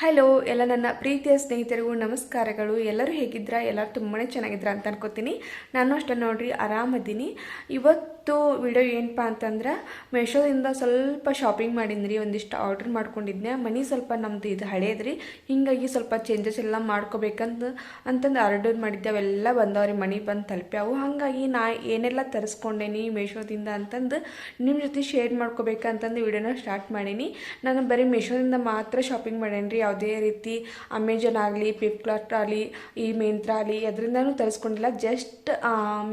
Hello ಎಲ್ಲ ನನ್ನ ಪ್ರೀತಿಯ ಸ್ನೇಹಿತರಿಗೂ ನಮಸ್ಕಾರಗಳು. ಎಲ್ಲರೂ ಹೇಗಿದ್ದೀರಾ? ಎಲ್ಲರೂ ತುಂಬಾ ಚೆನ್ನಾಗಿದ್ದೀರಾ ಅಂತ ಅನ್ಕೋತೀನಿ. ನಾನು ಅಷ್ಟೇ ನೋಡ್ರಿ, ಆರಾಮದ್ದೀನಿ. ಇವತ್ತು ವಿಡಿಯೋ ಏನಪ್ಪ ಅಂತಂದ್ರೆ, ಮೀಶೋದಿಂದ ಸ್ವಲ್ಪ ಶಾಪಿಂಗ್ ಮಾಡಿದ್ರಿ, ಒಂದಿಷ್ಟು ಆರ್ಡ್ರ್ ಮಾಡ್ಕೊಂಡಿದ್ದೆ. ಮನೆ ಸ್ವಲ್ಪ ನಮ್ಮದು ಇದು ಹಳೇದ್ರಿ, ಹೀಗಾಗಿ ಸ್ವಲ್ಪ ಚೇಂಜಸ್ ಎಲ್ಲ ಮಾಡ್ಕೋಬೇಕಂತಂದು ಆರ್ಡರ್ ಮಾಡಿದ್ದೆ. ಅವೆಲ್ಲ ಬಂದವ್ರಿ, ಮನೆಗೆ ಬಂದು ತಲುಪ್ಯಾವು. ಹಾಗಾಗಿ ನಾ ಏನೆಲ್ಲ ತರಿಸ್ಕೊಂಡೇನಿ ಮೀಶೋದಿಂದ ಅಂತಂದು ನಿಮ್ಮ ಜೊತೆ ಶೇರ್ ಮಾಡ್ಕೋಬೇಕಂತಂದು ವಿಡಿಯೋನ ಸ್ಟಾರ್ಟ್ ಮಾಡೀನಿ. ನಾನು ಬರೀ ಮೀಶೋದಿಂದ ಮಾತ್ರ ಶಾಪಿಂಗ್ ಮಾಡೇನಿ, ಯಾವುದೇ ರೀತಿ ಅಮೆಜಾನ್ ಆಗಲಿ, ಫ್ಲಿಪ್ಕಾರ್ಟ್ ಆಗಲಿ, ಈ ಮಿಂತ್ರ ಆಗಲಿ ಅದರಿಂದನೂ ತರಿಸ್ಕೊಂಡಿಲ್ಲ. ಜಸ್ಟ್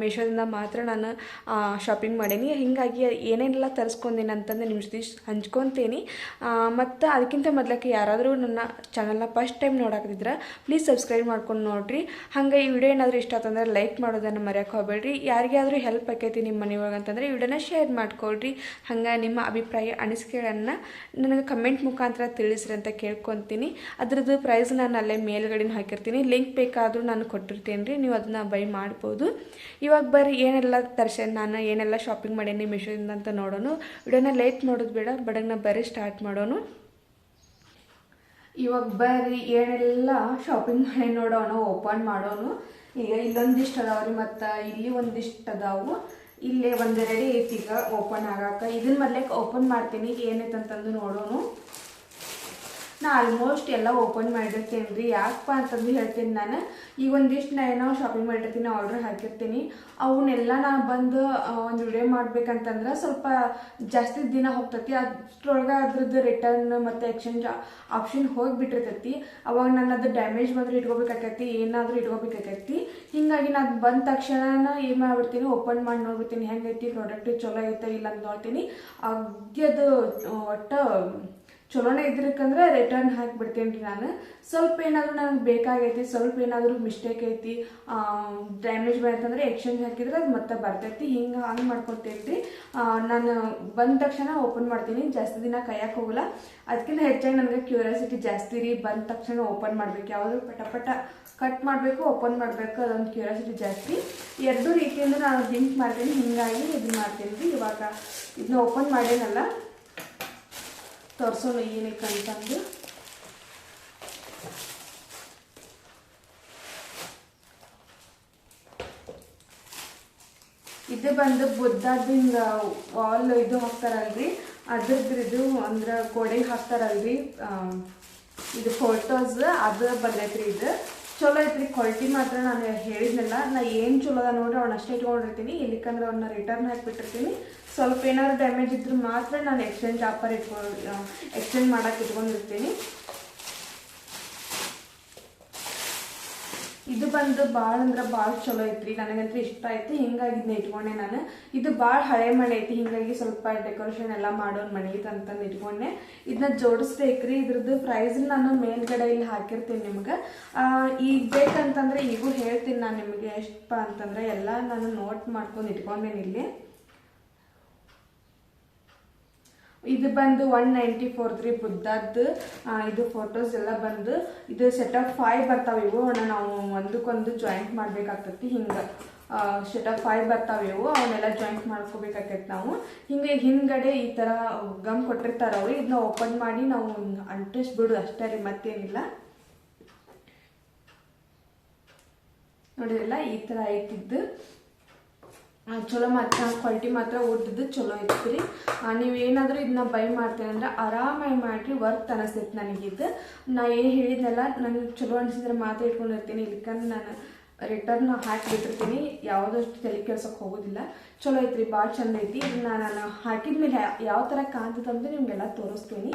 ಮೀಶೋದಿಂದ ಮಾತ್ರ ನಾನು ಶಾಪಿಂಗ್ ಮಾಡೀನಿ. ಹೀಗಾಗಿ ಏನೇನೆಲ್ಲ ತರಿಸ್ಕೊಂಡೇನೆ ಅಂತಂದು ನಿಮ್ಮ ಜೊತೆ ಹಂಚ್ಕೊತೀನಿ. ಮತ್ತು ಅದಕ್ಕಿಂತ ಮೊದಲಕ್ಕೆ ಯಾರಾದರೂ ನನ್ನ ಚಾನಲ್ನ ಫಸ್ಟ್ ಟೈಮ್ ನೋಡಾಕತ್ತಿದ್ರೆ ಪ್ಲೀಸ್ ಸಬ್ಸ್ಕ್ರೈಬ್ ಮಾಡ್ಕೊಂಡು ನೋಡಿರಿ. ಹಾಗೆ ಈ ವಿಡಿಯೋ ಏನಾದರೂ ಇಷ್ಟ ಆತಂದ್ರೆ ಲೈಕ್ ಮಾಡೋದನ್ನು ಮರೆಯೋಕೆ ಹೋಗಬೇಡ್ರಿ. ಯಾರಿಗಾದರೂ ಹೆಲ್ಪ್ ಆಕೈತಿ ನಿಮ್ಮ ಮನೆಯೊಳಗೆ ಅಂತಂದರೆ ಈ ವಿಡಿಯೋನ ಶೇರ್ ಮಾಡ್ಕೊಳ್ರಿ. ಹಾಗೆ ನಿಮ್ಮ ಅಭಿಪ್ರಾಯ ಅನಿಸಿಕೆಗಳನ್ನು ನನಗೆ ಕಮೆಂಟ್ ಮುಖಾಂತರ ತಿಳಿಸ್ರಿ ಅಂತ ಕೇಳ್ಕೊತೀನಿ. ಅದರದ್ದು ಪ್ರೈಸ್ ನಾನು ಅಲ್ಲೇ ಮೇಲ್ಗಡೆನೂ ಹಾಕಿರ್ತೀನಿ, ಲಿಂಕ್ ಬೇಕಾದರೂ ನಾನು ಕೊಟ್ಟಿರ್ತೀನಿ ರೀ, ನೀವು ಅದನ್ನು ಬೈ ಮಾಡ್ಬೋದು. ಇವಾಗ ಬರ್ರಿ ಏನೆಲ್ಲ ತರ್ಸೇನೆ ನಾನು, ಏನೆಲ್ಲ ಶಾಪಿಂಗ್ ಮಾಡೀನಿ ಮೀಶೋದಿಂದ ಅಂತ ನೋಡೋಣ. ವಿಡಿಯೋನ ಲೇಟ್ ಮಾಡೋದು ಬೇಡ, ಬಡಗ್ನ ಬರ್ರಿ ಸ್ಟಾರ್ಟ್ ಮಾಡೋಣ. ಇವಾಗ ಬರ್ರಿ ಏನೆಲ್ಲ ಶಾಪಿಂಗ್ ಮಾಡಿ ನೋಡೋಣ, ಓಪನ್ ಮಾಡೋಣ. ಈಗ ಇಲ್ಲೊಂದಿಷ್ಟು ಅದಾವ್ರಿ, ಮತ್ತು ಇಲ್ಲಿ ಒಂದಿಷ್ಟು ಅದಾವು, ಇಲ್ಲೇ ಒಂದೆರಡು ಐತಿ ಈಗ ಓಪನ್ ಆಗಾಕ. ಇದನ್ನ ಮೊದಲೇ ಓಪನ್ ಮಾಡ್ತೀನಿ, ಏನೈತೆ ಅಂತಂದು ನೋಡೋಣ. ನಾ ಆಲ್ಮೋಸ್ಟ್ ಎಲ್ಲ ಓಪನ್ ಮಾಡಿರ್ತೀನಿ ರೀ, ಯಾಕಪ್ಪ ಅಂತಂದು ಹೇಳ್ತೀನಿ. ನಾನು ಈಗ ಒಂದಿಷ್ಟು ಏನೋ ಶಾಪಿಂಗ್ ಮಾಡಿರ್ತೀನಿ, ಆರ್ಡ್ರ್ ಹಾಕಿರ್ತೀನಿ. ಅವನ್ನೆಲ್ಲ ನಾನು ಬಂದು ಒಂದು ವಿಡಿಯೋ ಮಾಡ್ಬೇಕಂತಂದ್ರೆ ಸ್ವಲ್ಪ ಜಾಸ್ತಿ ದಿನ ಹೋಗ್ತೈತಿ. ಅಷ್ಟರೊಳಗೆ ಅದ್ರದ್ದು ರಿಟರ್ನ್ ಮತ್ತು ಎಕ್ಸ್ಚೇಂಜ್ ಆಪ್ಷನ್ ಹೋಗಿಬಿಟ್ಟಿರ್ತೈತಿ. ಅವಾಗ ನಾನು ಅದು ಡ್ಯಾಮೇಜ್ ಬಂದರೆ ಇಟ್ಕೋಬೇಕಾಕೈತಿ, ಏನಾದರೂ ಇಟ್ಕೋಬೇಕಾಕೈತಿ. ಹೀಗಾಗಿ ನಾನು ಬಂದ ತಕ್ಷಣ ಏನು ಮಾಡ್ಬಿಡ್ತೀನಿ, ಓಪನ್ ಮಾಡಿ ನೋಡ್ಬಿಡ್ತೀನಿ ಹೆಂಗೈತಿ ಪ್ರಾಡಕ್ಟ್, ಚಲೋ ಐತೆ ಇಲ್ಲ ಅಂತ ನೋಡ್ತೀನಿ. ಅದು ಒಟ್ಟು ಚಲೋನೇ ಇದ್ರಕ್ಕಂದ್ರೆ ರಿಟರ್ನ್ ಹಾಕಿಬಿಡ್ತೀನಿ ರೀ ನಾನು. ಸ್ವಲ್ಪ ಏನಾದರೂ ನನಗೆ ಬೇಕಾಗೈತಿ, ಸ್ವಲ್ಪ ಏನಾದರೂ ಮಿಸ್ಟೇಕ್ ಐತಿ, ಡ್ಯಾಮೇಜ್ ಬಂತಂದರೆ ಎಕ್ಸ್ಚೇಂಜ್ ಹಾಕಿದ್ರೆ ಅದು ಮತ್ತೆ ಬರ್ತೈತಿ. ಹಂಗೆ ಮಾಡ್ಕೊತೀನಿ ರೀ. ನಾನು ಬಂದ ತಕ್ಷಣ ಓಪನ್ ಮಾಡ್ತೀನಿ, ಜಾಸ್ತಿ ದಿನ ಕೈಯಕ್ಕೆ ಹೋಗಲ್ಲ. ಅದಕ್ಕಿಂತ ಹೆಚ್ಚಾಗಿ ನನಗೆ ಕ್ಯೂರಿಯಾಸಿಟಿ ಜಾಸ್ತಿ ರೀ, ಬಂದ ತಕ್ಷಣ ಓಪನ್ ಮಾಡಬೇಕು, ಯಾವುದು ಪಟ ಕಟ್ ಮಾಡಬೇಕು, ಓಪನ್ ಮಾಡಬೇಕು, ಅದೊಂದು ಕ್ಯೂರಿಯಾಸಿಟಿ ಜಾಸ್ತಿ. ಎರಡೂ ರೀತಿಯಿಂದ ನಾನು ಥಿಂಕ್ ಮಾಡ್ತೀನಿ, ಹೀಗಾಗಿ ಇದನ್ನ ಮಾಡ್ತೀನಿ ರೀ. ಇವಾಗ ಇದನ್ನ ಓಪನ್ ಮಾಡೇನಲ್ಲ, ತೋರಿಸೋಣ ಏನೈತೆ ಅಂತಂದು. ಇದು ಬಂದು ಬುದ್ಧದಿಂದ ವಾಲ್ ಇದು ಹಾಕ್ತಾರಲ್ರಿ, ಅದ್ರದ್ದು ಇದು ಅಂದ್ರೆ ಗೋಡೆಗೆ ಹಾಕ್ತಾರಲ್ರಿ, ಇದು ಫೋಟೋಸ್ ಅದು ಬಂದೈತ್ರಿ. ಇದು ಚಲೋ ಐತ್ರಿ, ಕ್ವಾಲಿಟಿ ಮಾತ್ರ ನಾನು ಹೇಳಿದ್ನಲ್ಲ, ನಾ ಏನು ಚಲೋ ಅದ ನೋಡ್ರಿ ಅವ್ನ ಅಷ್ಟೇ ಇಟ್ಕೊಂಡಿರ್ತೀನಿ. ಇಲ್ಲಿಕಂದ್ರೆ ಅವನ್ನ ರಿಟರ್ನ್ ಹಾಕಿಬಿಟ್ಟಿರ್ತೀನಿ. ಸ್ವಲ್ಪ ಏನಾದ್ರು ಡ್ಯಾಮೇಜ್ ಇದ್ರೂ ಮಾತ್ರ ನಾನು ಎಕ್ಸ್ಚೇಂಜ್ ಆಫರ್ ಎಕ್ಸ್ಚೇಂಜ್ ಮಾಡಕ್ಕೆ ಇಟ್ಕೊಂಡಿರ್ತೀನಿ. ಇದು ಬಂದು ಭಾಳ ಅಂದ್ರೆ ಭಾಳ ಚಲೋ ಐತ್ರಿ, ನನಗಂತೂ ಇಷ್ಟ ಆಯ್ತು. ಹಿಂಗಾಗಿ ಇದನ್ನ ಇಟ್ಕೊಂಡೆ ನಾನು. ಇದು ಭಾಳ ಹಳೆ ಮನೆ ಐತಿ, ಹಿಂಗಾಗಿ ಸ್ವಲ್ಪ ಡೆಕೋರೇಷನ್ ಎಲ್ಲ ಮಾಡೋನ್ ಮನೆಗೆ ಅಂತಂದು ಇಟ್ಕೊಂಡೆ. ಇದನ್ನ ಜೋಡಿಸ್ಬೇಕ್ರಿ. ಇದ್ರದ್ದು ಪ್ರೈಸ್ ನಾನು ಮೇಲ್ಗಡೆ ಇಲ್ಲಿ ಹಾಕಿರ್ತೀನಿ ನಿಮ್ಗೆ. ಈಗ ಬೇಕಂತಂದ್ರೆ ಈಗೂ ಹೇಳ್ತೀನಿ ನಾನು ನಿಮಗೆ. ಎಷ್ಟಪ್ಪ ಅಂತಂದ್ರೆ ಎಲ್ಲ ನಾನು ನೋಟ್ ಮಾಡ್ಕೊಂಡು ಇಟ್ಕೊಂಡೇನಿ ಇಲ್ಲಿ. ಇದು ಬಂದು 194 ರೀ ಬುದ್ಧದ್ದು. ಇದು ಫೋಟೋಸ್ ಎಲ್ಲ ಬಂದು ಇದು ಸೆಟ್ ಆಫ್ 5 ಬರ್ತಾವೆ. ಇವು ನಾವು ಒಂದಕ್ಕೊಂದು ಜಾಯಿಂಟ್ ಮಾಡ್ಬೇಕಾಗ್ತೈತಿ. ಹಿಂಗೆ ಸೆಟ್ ಆಫ್ 5 ಬರ್ತಾವೆ, ಇವು ಅವನ್ನೆಲ್ಲ ಜಾಯಿಂಟ್ ಮಾಡ್ಕೋಬೇಕಾಗೈತಿ ನಾವು. ಹಿಂಗೆ ಹಿಂದ್ಗಡೆ ಈ ಥರ ಗಮ್ ಕೊಟ್ಟಿರ್ತಾರ ಅವ್ರು, ಇದನ್ನ ಓಪನ್ ಮಾಡಿ ನಾವು ಅಂಟಿಸ್ಬಿಡೋದು ಅಷ್ಟೇ ರೀ, ಮತ್ತೇನಿಲ್ಲ. ನೋಡಿರಲ್ಲ ಈ ಥರ ಐತಿದ್ದು, ಚಲೋ ಮಾತ್ರ ಕ್ವಾಲಿಟಿ ಮಾತ್ರ ಓದಿದ್ದು ಚಲೋ ಐತ್ರಿ. ನೀವೇನಾದರೂ ಇದನ್ನ ಬೈ ಮಾಡ್ತೀನಿ ಅಂದ್ರೆ ಆರಾಮಾಗಿ ಮಾಡಿರಿ, ವರ್ತ್ ಅನಿಸ್ತೈತಿ ನನಗಿದ್ದು. ನಾ ಏನು ಹೇಳಿದ್ನಲ್ಲ, ನನಗೆ ಚಲೋ ಅನಿಸಿದ್ರೆ ಮಾತ್ರ ಇಟ್ಕೊಂಡಿರ್ತೀನಿ, ಇಲ್ಲಿಕಂದ್ರೆ ನಾನು ರಿಟರ್ನ್ ಹಾಕಿಬಿಟ್ಟಿರ್ತೀನಿ, ಯಾವುದಷ್ಟು ತಲೆ ಕೆಲ್ಸಕ್ಕೆ ಹೋಗೋದಿಲ್ಲ. ಚಲೋ ಐತ್ರಿ, ಭಾಳ ಚಂದ ಐತಿ. ಇದನ್ನ ನಾನು ಹಾಕಿದ್ಮೇಲೆ ಯಾವ ಥರ ಕಾಣ್ತದಂದ್ರೆ ನಿಮಗೆಲ್ಲ ತೋರಿಸ್ತೀನಿ.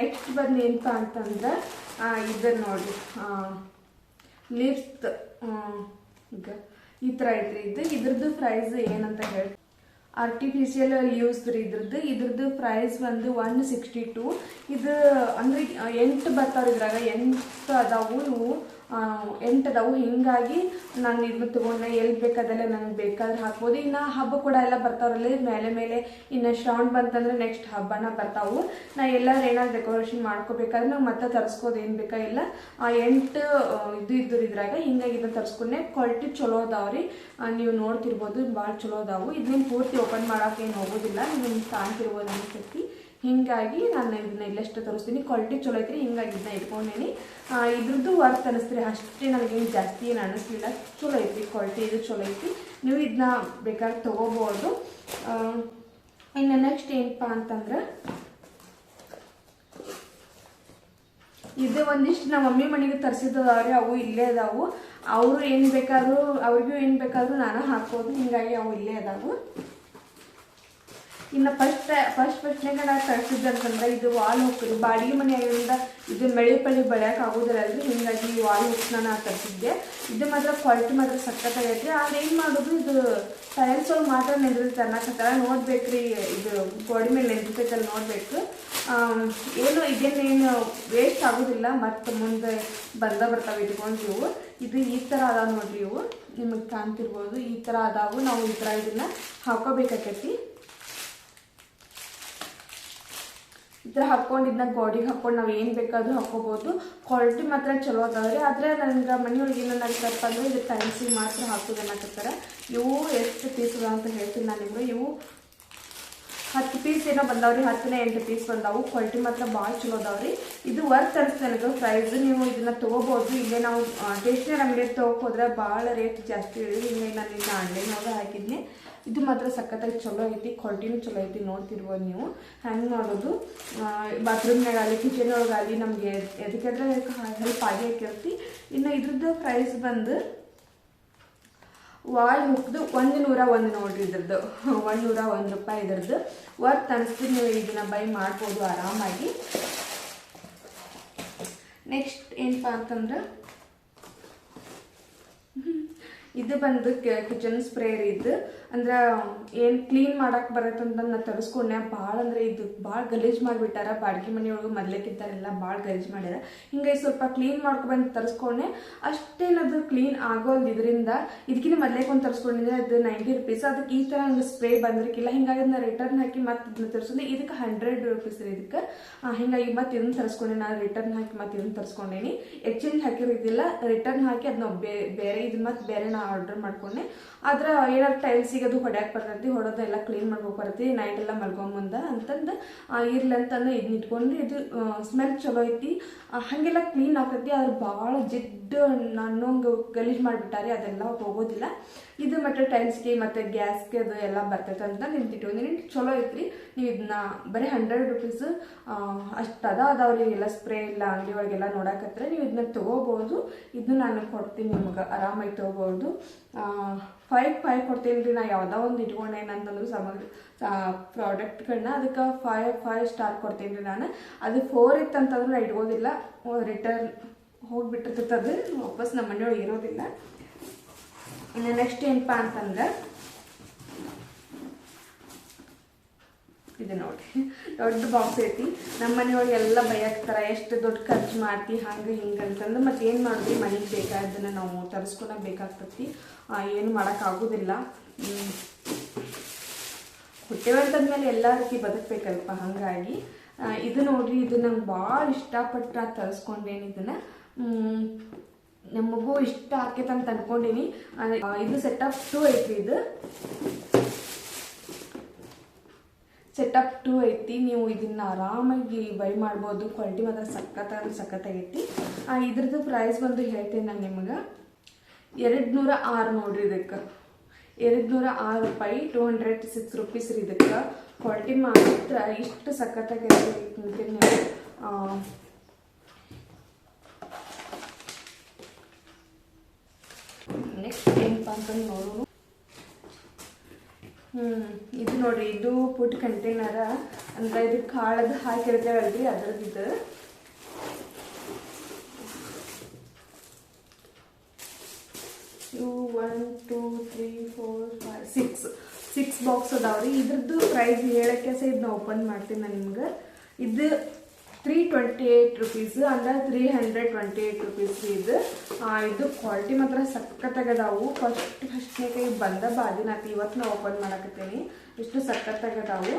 ನೆಕ್ಸ್ಟ್ ಬಂದು ಏನಪ್ಪ ಅಂತಂದ್ರೆ ಇದನ್ನು ನೋಡಿ, ಲಿಪ್ಸ್ ಈಗ ಈ ಥರ ಐತ್ರಿ. ಇದ್ರದ್ದು ಪ್ರೈಸ್ ಏನಂತ ಹೇಳಿ, ಆರ್ಟಿಫಿಷಿಯಲ್ ಯೂಸ್ ರೀ ಇದ್ರದ್ದು ಪ್ರೈಸ್ ಒಂದು 162. ಇದು ಅಂದ್ರೆ 8 ಬರ್ತಾವ್ರಿ, ಇದ್ರಾಗ 8 ಅದಾವು. ಇವು 8 ಅದಾವು. ಹಿಂಗಾಗಿ ನಾನು ಇದನ್ನ ತೊಗೊಂಡೆ, ಎಲ್ಲಿ ಬೇಕಾದಲ್ಲೇ ನನಗೆ ಬೇಕಾದ್ರೆ ಹಾಕ್ಬೋದು. ಇನ್ನು ಹಬ್ಬ ಕೂಡ ಎಲ್ಲ ಬರ್ತಾವ್ರಲ್ಲಿ ಮೇಲೆ. ಇನ್ನು ಶ್ರಾವಣ ಬಂತಂದ್ರೆ ನೆಕ್ಸ್ಟ್ ಹಬ್ಬನ ಬರ್ತಾವು. ನಾ ಎಲ್ಲರೂ ಏನಾದ್ರು ಡೆಕೋರೇಷನ್ ಮಾಡ್ಕೋಬೇಕಾದ್ರೆ ನಾವು ಮತ್ತೆ ತರಿಸ್ಕೋದು ಏನು ಬೇಕಾಗಿಲ್ಲ. 8 ಇದ್ದು ಇದ್ರಾಗ, ಹಿಂಗಾಗಿ ಇದನ್ನ ತರಿಸ್ಕೊಂಡೆ. ಕ್ವಾಲಿಟಿ ಚಲೋ ಅದಾವ್ರಿ, ನೀವು ನೋಡ್ತಿರ್ಬೋದು, ಭಾಳ ಚಲೋ ಅದಾವು. ಇದನ್ನ ಪೂರ್ತಿ ಓಪನ್ ಮಾಡೋಕೆ ಏನು ಹೋಗೋದಿಲ್ಲ, ನಿಮ್ಗೆ ಕಾಣ್ತಿರ್ಬೋದು ಅನಿಸ್ತೈತಿ. ಹಿಂಗಾಗಿ ನಾನು ಇದನ್ನ ಇಲ್ಲಷ್ಟು ತೋರಿಸ್ತೀನಿ. ಕ್ವಾಲಿಟಿ ಚಲೋ ಐತ್ರಿ, ಹಿಂಗಾಗಿ ಇದನ್ನ ಇಟ್ಕೊಂಡೇನಿ. ಇದ್ರದ್ದು ವರ್ತ್ ಅನಿಸ್ತೀರಿ, ಅಷ್ಟೇ ನನಗೇನು ಜಾಸ್ತಿ ಏನು ಅನ್ನಿಸ್ಲಿಲ್ಲ. ಚಲೋ ಐತಿ ಕ್ವಾಲಿಟಿ, ಇದು ಚಲೋ ಐತಿ. ನೀವು ಇದನ್ನ ಬೇಕಾದ್ರೆ ತೊಗೋಬೋದು. ಇನ್ನು ನೆಕ್ಸ್ಟ್ ಏನಪ್ಪ ಅಂತಂದ್ರೆ, ಇದು ಒಂದಿಷ್ಟು ನಮ್ಮ ಮಮ್ಮಿ ಮನೆಗೆ ತರಿಸಿದ್ದವ್ರಿ, ಅವು ಇಲ್ಲೇ ಅದಾವು. ಅವರು ಏನು ಬೇಕಾದರೂ ಅವ್ರಿಗೂ ಏನು ಬೇಕಾದರೂ ನಾನು ಹಾಕ್ಬೋದು, ಹಿಂಗಾಗಿ ಅವು ಇಲ್ಲೇ ಅದಾವು. ಇನ್ನು ಫಸ್ಟ್ನಾಗ ನಾನು ತರಿಸಿದ್ದೆ ಅಂತಂದ್ರೆ ಇದು ವಾಲ್ ಹುಕ್ ರೀ. ಬಾಡಿಗೆ ಮನೆ ಆಗಿರೋದ್ರಿಂದ ಇದು ಮಳೆ ಪಳಿ ಬೆಳೆಯೋಕೆ ಆಗೋದಿಲ್ಲ ಅಲ್ರಿ, ಹಿಂಗಾಗಿ ಈ ವಾಲ್ ಹುಕ್ನ ನಾನು ತರಿಸಿದ್ದೆ. ಇದು ಮಾತ್ರ ಕ್ವಾಲಿಟಿ ಮಾತ್ರ ಸಖತ್ತಾಗೈತಿ. ಆದ್ರೆ ಏನು ಮಾಡೋದು, ಇದು ಟೈಲ್ಸ್ ಒಳಗೆ ಮಾತ್ರ ನೆಂದಿರ್ತಾರೆ ಅನ್ನಕತ್ತಾರ. ನೋಡ್ಬೇಕ್ರಿ, ಇದು ಗೋಡೆ ಮೇಲೆ ನೆಂದಿರ್ತೈತಲ್ಲಿ ನೋಡ್ಬೇಕು. ಏನು ಇದೇನೇನು ವೇಸ್ಟ್ ಆಗೋದಿಲ್ಲ, ಮತ್ತು ಮುಂದೆ ಬರ್ತಾವೆ ಇಟ್ಕೊಂಡು. ಇದು ಈ ಥರ ಅದಾವ ನೋಡ್ರಿ, ಇವು ನಿಮಗೆ ಕಾಣ್ತಿರ್ಬೋದು, ಈ ಥರ ಅದಾವು. ನಾವು ಈ ಥರ ಇದನ್ನ ಹಾಕೋಬೇಕಾಕೈತಿ. ಈ ಥರ ಹಾಕ್ಕೊಂಡು ಇದನ್ನ ಗೋಡಿಗೆ ಹಾಕ್ಕೊಂಡು ನಾವು ಏನು ಬೇಕಾದರೂ ಹಾಕೋಬೋದು. ಕ್ವಾಲಿಟಿ ಮಾತ್ರ ಚಲೋ ಅದಾವ್ರಿ. ಆದರೆ ನನಗೆ ಮನೆಯೊಳಗೆ ಏನೇನು ಆಗ್ತಾರಪ್ಪ ಅಂದರೆ ಇದು ಟೈಲ್ಸಿಗೆ ಮಾತ್ರ ಹಾಕೋದನ್ನಾಕತ್ತಾರೆ. ಇವು ಎಷ್ಟು ಪೀಸ್ ಅದಾವ ಅಂತ ಹೇಳ್ತೀನಿ ನಾನು ನಿಮಗೆ. ಇವು 10 ಪೀಸ್ ಏನೋ ಬಂದಾವ್ರಿ, 8 ಪೀಸ್ ಬಂದಾವು. ಕ್ವಾಲಿಟಿ ಮಾತ್ರ ಭಾಳ ಚಲೋ ಅದಾವ್ರಿ. ಇದು ವರ್ತ್ ಅನಿಸ್ತು ನನಗೆ ಪ್ರೈಸ್. ನೀವು ಇದನ್ನ ತೊಗೋಬೋದು. ಇಲ್ಲೇ ನಾವು ಸ್ಟೇಷನರಿ ಅಂಗಡಿಯಲ್ಲಿ ತೊಗೋಕೆ ಹೋದ್ರೆ ಭಾಳ ರೇಟ್ ಜಾಸ್ತಿ ಹೇಳಿ, ಹಿಂಗೆ ನಾನು ಇನ್ನು ಆನ್ಲೈನ್ ಒಳಗೆ ಹಾಕಿದ್ನಿ. ಇದು ಮಾತ್ರ ಸಖತ್ತಾಗಿ ಚಲೋ ಐತಿ, ಕ್ವಾಲಿಟಿನೂ ಚಲೋ ಐತಿ. ನೋಡ್ತಿರ್ಬೋದು ನೀವು ಹ್ಯಾಂಗೆ ಮಾಡೋದು. ಬಾತ್ರೂಮ್ನಾಗಲಿ ಕಿಚನ್ ಒಳಗಾಗಲಿ ನಮಗೆ ಎದಕ್ಕಾದ್ರೆ ಹೆಲ್ಪ್ ಆಗೇ ಕೇಳ್ತಿ. ಇನ್ನು ಇದ್ರದ್ದು ಪ್ರೈಸ್ ಬಂದು ವಾಲ್ ಹುಕ್ದು 101 ನೋಡ್ರಿ. ಇದ್ರದ್ದು 101 ರೂಪಾಯಿ. ಇದ್ರದ್ದು ವರ್ತ್ ಅನಿಸ್ತು. ನೀವು ಇದನ್ನ ಬೈ ಮಾಡ್ಬೋದು ಆರಾಮಾಗಿ. ನೆಕ್ಸ್ಟ್ ಏನಪ್ಪ ಅಂತಂದ್ರೆ, ಇದು ಬಂದು ಕಿಚನ್ ಸ್ಪ್ರೇ ರೀ. ಇದು ಅಂದ್ರೆ ಏನು ಕ್ಲೀನ್ ಮಾಡಕ್ಕೆ ಬರತ್ತಂತ ನಾನು ತರಿಸ್ಕೊಂಡೆ. ಭಾಳ ಅಂದರೆ ಇದು ಭಾಳ ಗಲೀಜು ಮಾಡಿಬಿಟ್ಟಾರ. ಬಾಡಿಗೆ ಮನೆಯೊಳಗೆ ಮೊದಲೇಕಿದ್ದಾರೆಲ್ಲ ಭಾಳ ಗಲೀಜು ಮಾಡ್ಯಾರ. ಹಿಂಗಾಗಿ ಸ್ವಲ್ಪ ಕ್ಲೀನ್ ಮಾಡ್ಕೊಬಂದು ತರಿಸ್ಕೊಂಡೆ. ಅಷ್ಟೇನದು ಕ್ಲೀನ್ ಆಗೋದು ಇದರಿಂದ. ಇದಕ್ಕಿಂತ ಮೊದಲೇಕೊಂದು ತರಿಸ್ಕೊಂಡಿದ್ದೆ, ಅದು 90 ರೂಪೀಸ್. ಅದಕ್ಕೆ ಈ ಥರ ಹಂಗೆ ಸ್ಪ್ರೇ ಬಂದಿರಕ್ಕಿಲ್ಲ. ಹಿಂಗಾಗಿ ಅದನ್ನ ರಿಟರ್ನ್ ಹಾಕಿ ಮತ್ತೆ ಇದನ್ನ ತರಿಸ್ಕೊಂಡೆ. ಇದಕ್ಕೆ 100 ರೂಪೀಸ್ ರೀ ಇದಕ್ಕೆ. ಹಿಂಗಾಗಿ ಮತ್ತೆ ಇದನ್ನು ತರಿಸ್ಕೊಂಡೆ. ನಾನು ರಿಟರ್ನ್ ಹಾಕಿ ಮತ್ತೆ ಇದನ್ನು ತರಿಸ್ಕೊಂಡೇನಿ. ಎಕ್ಸ್ಚೇಂಜ್ ಹಾಕಿರೋದಿಲ್ಲ, ರಿಟರ್ನ್ ಹಾಕಿ ಅದನ್ನ ಬೇರೆ ಇದನ್ನ ಮತ್ತೆ ಬೇರೆ ನಾನು ಆರ್ಡರ್ ಮಾಡ್ಕೊಂಡೆ. ಆದ್ರೆ ಏನಾದ್ರು ಟೈಲ್ಸಿಗೆ ಅದು ಹೊಡ್ಯಾಕೆ ಬರ್ತೈತಿ, ಹೊಡೋದೆಲ್ಲ ಕ್ಲೀನ್ ಮಾಡ್ಬೇಕು ಬರ್ತೈತಿ ನೈಟ್ ಎಲ್ಲ ಮಲ್ಕೊಂಬಂದ ಅಂತಂದು ಇರ್ಲಿ ಅಂತಂದು ಇದನ್ನ ಇಟ್ಕೊಂಡ್ರಿ. ಇದು ಸ್ಮೆಲ್ ಚಲೋ ಐತಿ, ಹಾಗೆಲ್ಲ ಕ್ಲೀನ್ ಆಗ್ತೈತಿ. ಆದ್ರೆ ಭಾಳ ಜಿಡ್ಡು ನನ್ನಂಗೆ ಗಲೀಜು ಮಾಡಿಬಿಟ್ಟಾರೆ, ಅದೆಲ್ಲ ಹೋಗೋದಿಲ್ಲ. ಇದು ಮತ್ತು ಟೈಲ್ಸ್ಗೆ ಮತ್ತು ಗ್ಯಾಸ್ಗೆ ಅದು ಎಲ್ಲ ಬರ್ತೈತೆ ಅಂತ ನಿಂತಿಟ್ಕೊಂಡಿನಿ. ಚಲೋ ಐತ್ರಿ. ನೀವು ಇದನ್ನ ಬರೀ 100 ರೂಪೀಸ್ ಅಷ್ಟು ಅದಾವ್ರಿ. ಎಲ್ಲ ಸ್ಪ್ರೇ ಇಲ್ಲ ಅಂಗಡಿ ಒಳಗೆಲ್ಲ ನೋಡಕತ್ರೆ ನೀವು ಇದನ್ನ ತೊಗೋಬೋದು. ಇದು ನಾನು ಕೊಡ್ತೀನಿ ನಿಮ್ಗೆ, ಆರಾಮಾಗಿ ತೊಗೋಬೋದು. 5 ಕೊಡ್ತೀನಿ ರೀ. ನಾ ಯಾವುದೋ ಒಂದು ಇಟ್ಕೊಂಡೆ ಏನಂತಂದ್ರೆ ಸಾಮಗ್ರಿ ಪ್ರಾಡಕ್ಟ್ಗಳನ್ನ, ಅದಕ್ಕೆ 5 ಸ್ಟಾರ್ ಕೊಡ್ತೀನಿ ರೀ ನಾನು. ಅದು 4 ಇತ್ತಂತಂದ್ರೆ ನಾ ಇಟ್ಕೋದಿಲ್ಲ, ರಿಟರ್ನ್ ಹೋಗಿಬಿಟ್ಟಿರ್ತದೆ, ವಾಪಸ್ ನಮ್ಮ ಮನೆಯೊಳಗೆ ಇರೋದಿಲ್ಲ. ಇನ್ನು ನೆಕ್ಸ್ಟ್ ಏನಪ್ಪ ಅಂತಂದ್ರೆ, ಇದು ನೋಡಿರಿ ದೊಡ್ಡ ಬಾಕ್ಸ್ ಐತಿ. ನಮ್ಮ ಮನೆಯೊಳಗೆ ಎಲ್ಲ ಬೈಯಾಕ್ತಾರ, ಎಷ್ಟು ದೊಡ್ಡ ಖರ್ಚು ಮಾಡ್ತಿ ಹಂಗೆ ಹಿಂಗೆ ಅಂತಂದು. ಮತ್ತೆ ಏನು ಮಾಡಿದ್ವಿ, ಮನೆಗೆ ಬೇಕಾದನ್ನ ನಾವು ತರಿಸ್ಕೊಳಕ್ಕೆ ಬೇಕಾಗ್ತತಿ. ಏನು ಮಾಡೋಕ್ಕಾಗೋದಿಲ್ಲ. ಹುಟ್ಟೆವಂತಂದ್ಮೇಲೆ ಎಲ್ಲ ರೀತಿ ಬದುಕಬೇಕಲ್ಪ, ಹಾಗಾಗಿ ಇದು ನೋಡ್ರಿ. ಇದು ನಂಗೆ ಭಾಳ ಇಷ್ಟಪಟ್ಟು ನಾ ತರಿಸ್ಕೊಂಡೇನಿ. ಇದನ್ನು ನಮಗೂ ಇಷ್ಟ ಆಕೈತೆ ಅಂತ ಅನ್ಕೊಂಡೀನಿ. ಇದು ಸೆಟಪ್ 2 ಐತಿ. ಇದು ಸೆಟಪ್ 2 ಐತಿ. ನೀವು ಇದನ್ನ ಆರಾಮಾಗಿ ಬೈ ಮಾಡ್ಬೋದು. ಕ್ವಾಲಿಟಿ ಮಾತ್ರ ಸಖತ್ತಾಗೈತಿ. ಇದ್ರದ್ದು ಪ್ರೈಸ್ ಬಂದು ಹೇಳ್ತೀನಿ ನಾನು ನಿಮಗೆ, 206 ನೋಡ್ರಿ. ಇದಕ್ಕೆ 206 ರೂಪಾಯಿ, 206 ರೂಪೀಸ್ ರೀ ಇದಕ್ಕೆ. ಕ್ವಾಲಿಟಿ ಮಾತ್ರ ಇಷ್ಟು ಸಖತ್ತಾಗೈತಿ. ನೆಕ್ಸ್ಟ್ ಏನಪ್ಪ ಅಂತಂದು ನೋಡೋಣ. ಇದು ನೋಡ್ರಿ, ಇದು ಪುಟ್ ಕಂಟೈನರ ಅಂದ್ರೆ ಇದು ಕಾಳದು ಹಾಕಿರ್ತೇವಲ್ರಿ, ಅದ್ರದ್ದು. ಇದು ಇವು 1 2 3 4 5 6 ಬಾಕ್ಸ್ ಅದಾವ್ರಿ. ಇದ್ರದ್ದು ಪ್ರೈಸ್ ಹೇಳಕ್ಕೆ ಇದನ್ನ ಓಪನ್ ಮಾಡ್ತೀನಿ ನಾನು ನಿಮ್ಗೆ. ಇದು 328 ರೂಪೀಸ್, ಅಂದ್ರೆ 328 ರೂಪೀಸ್ ರೀ ಇದು. ಇದು ಕ್ವಾಲಿಟಿ ಮಾತ್ರ ಸಖತ್ತಾಗದಾವು. ಫಸ್ಟ್ನೇ ಕೈ ಬಂದ ಬಾದಿನಾತಿ, ಇವತ್ತು ನಾ ಓಪನ್ ಮಾಡಕತ್ತೀನಿ. ಇಷ್ಟು ಸಖತ್ತಾಗದಾವು.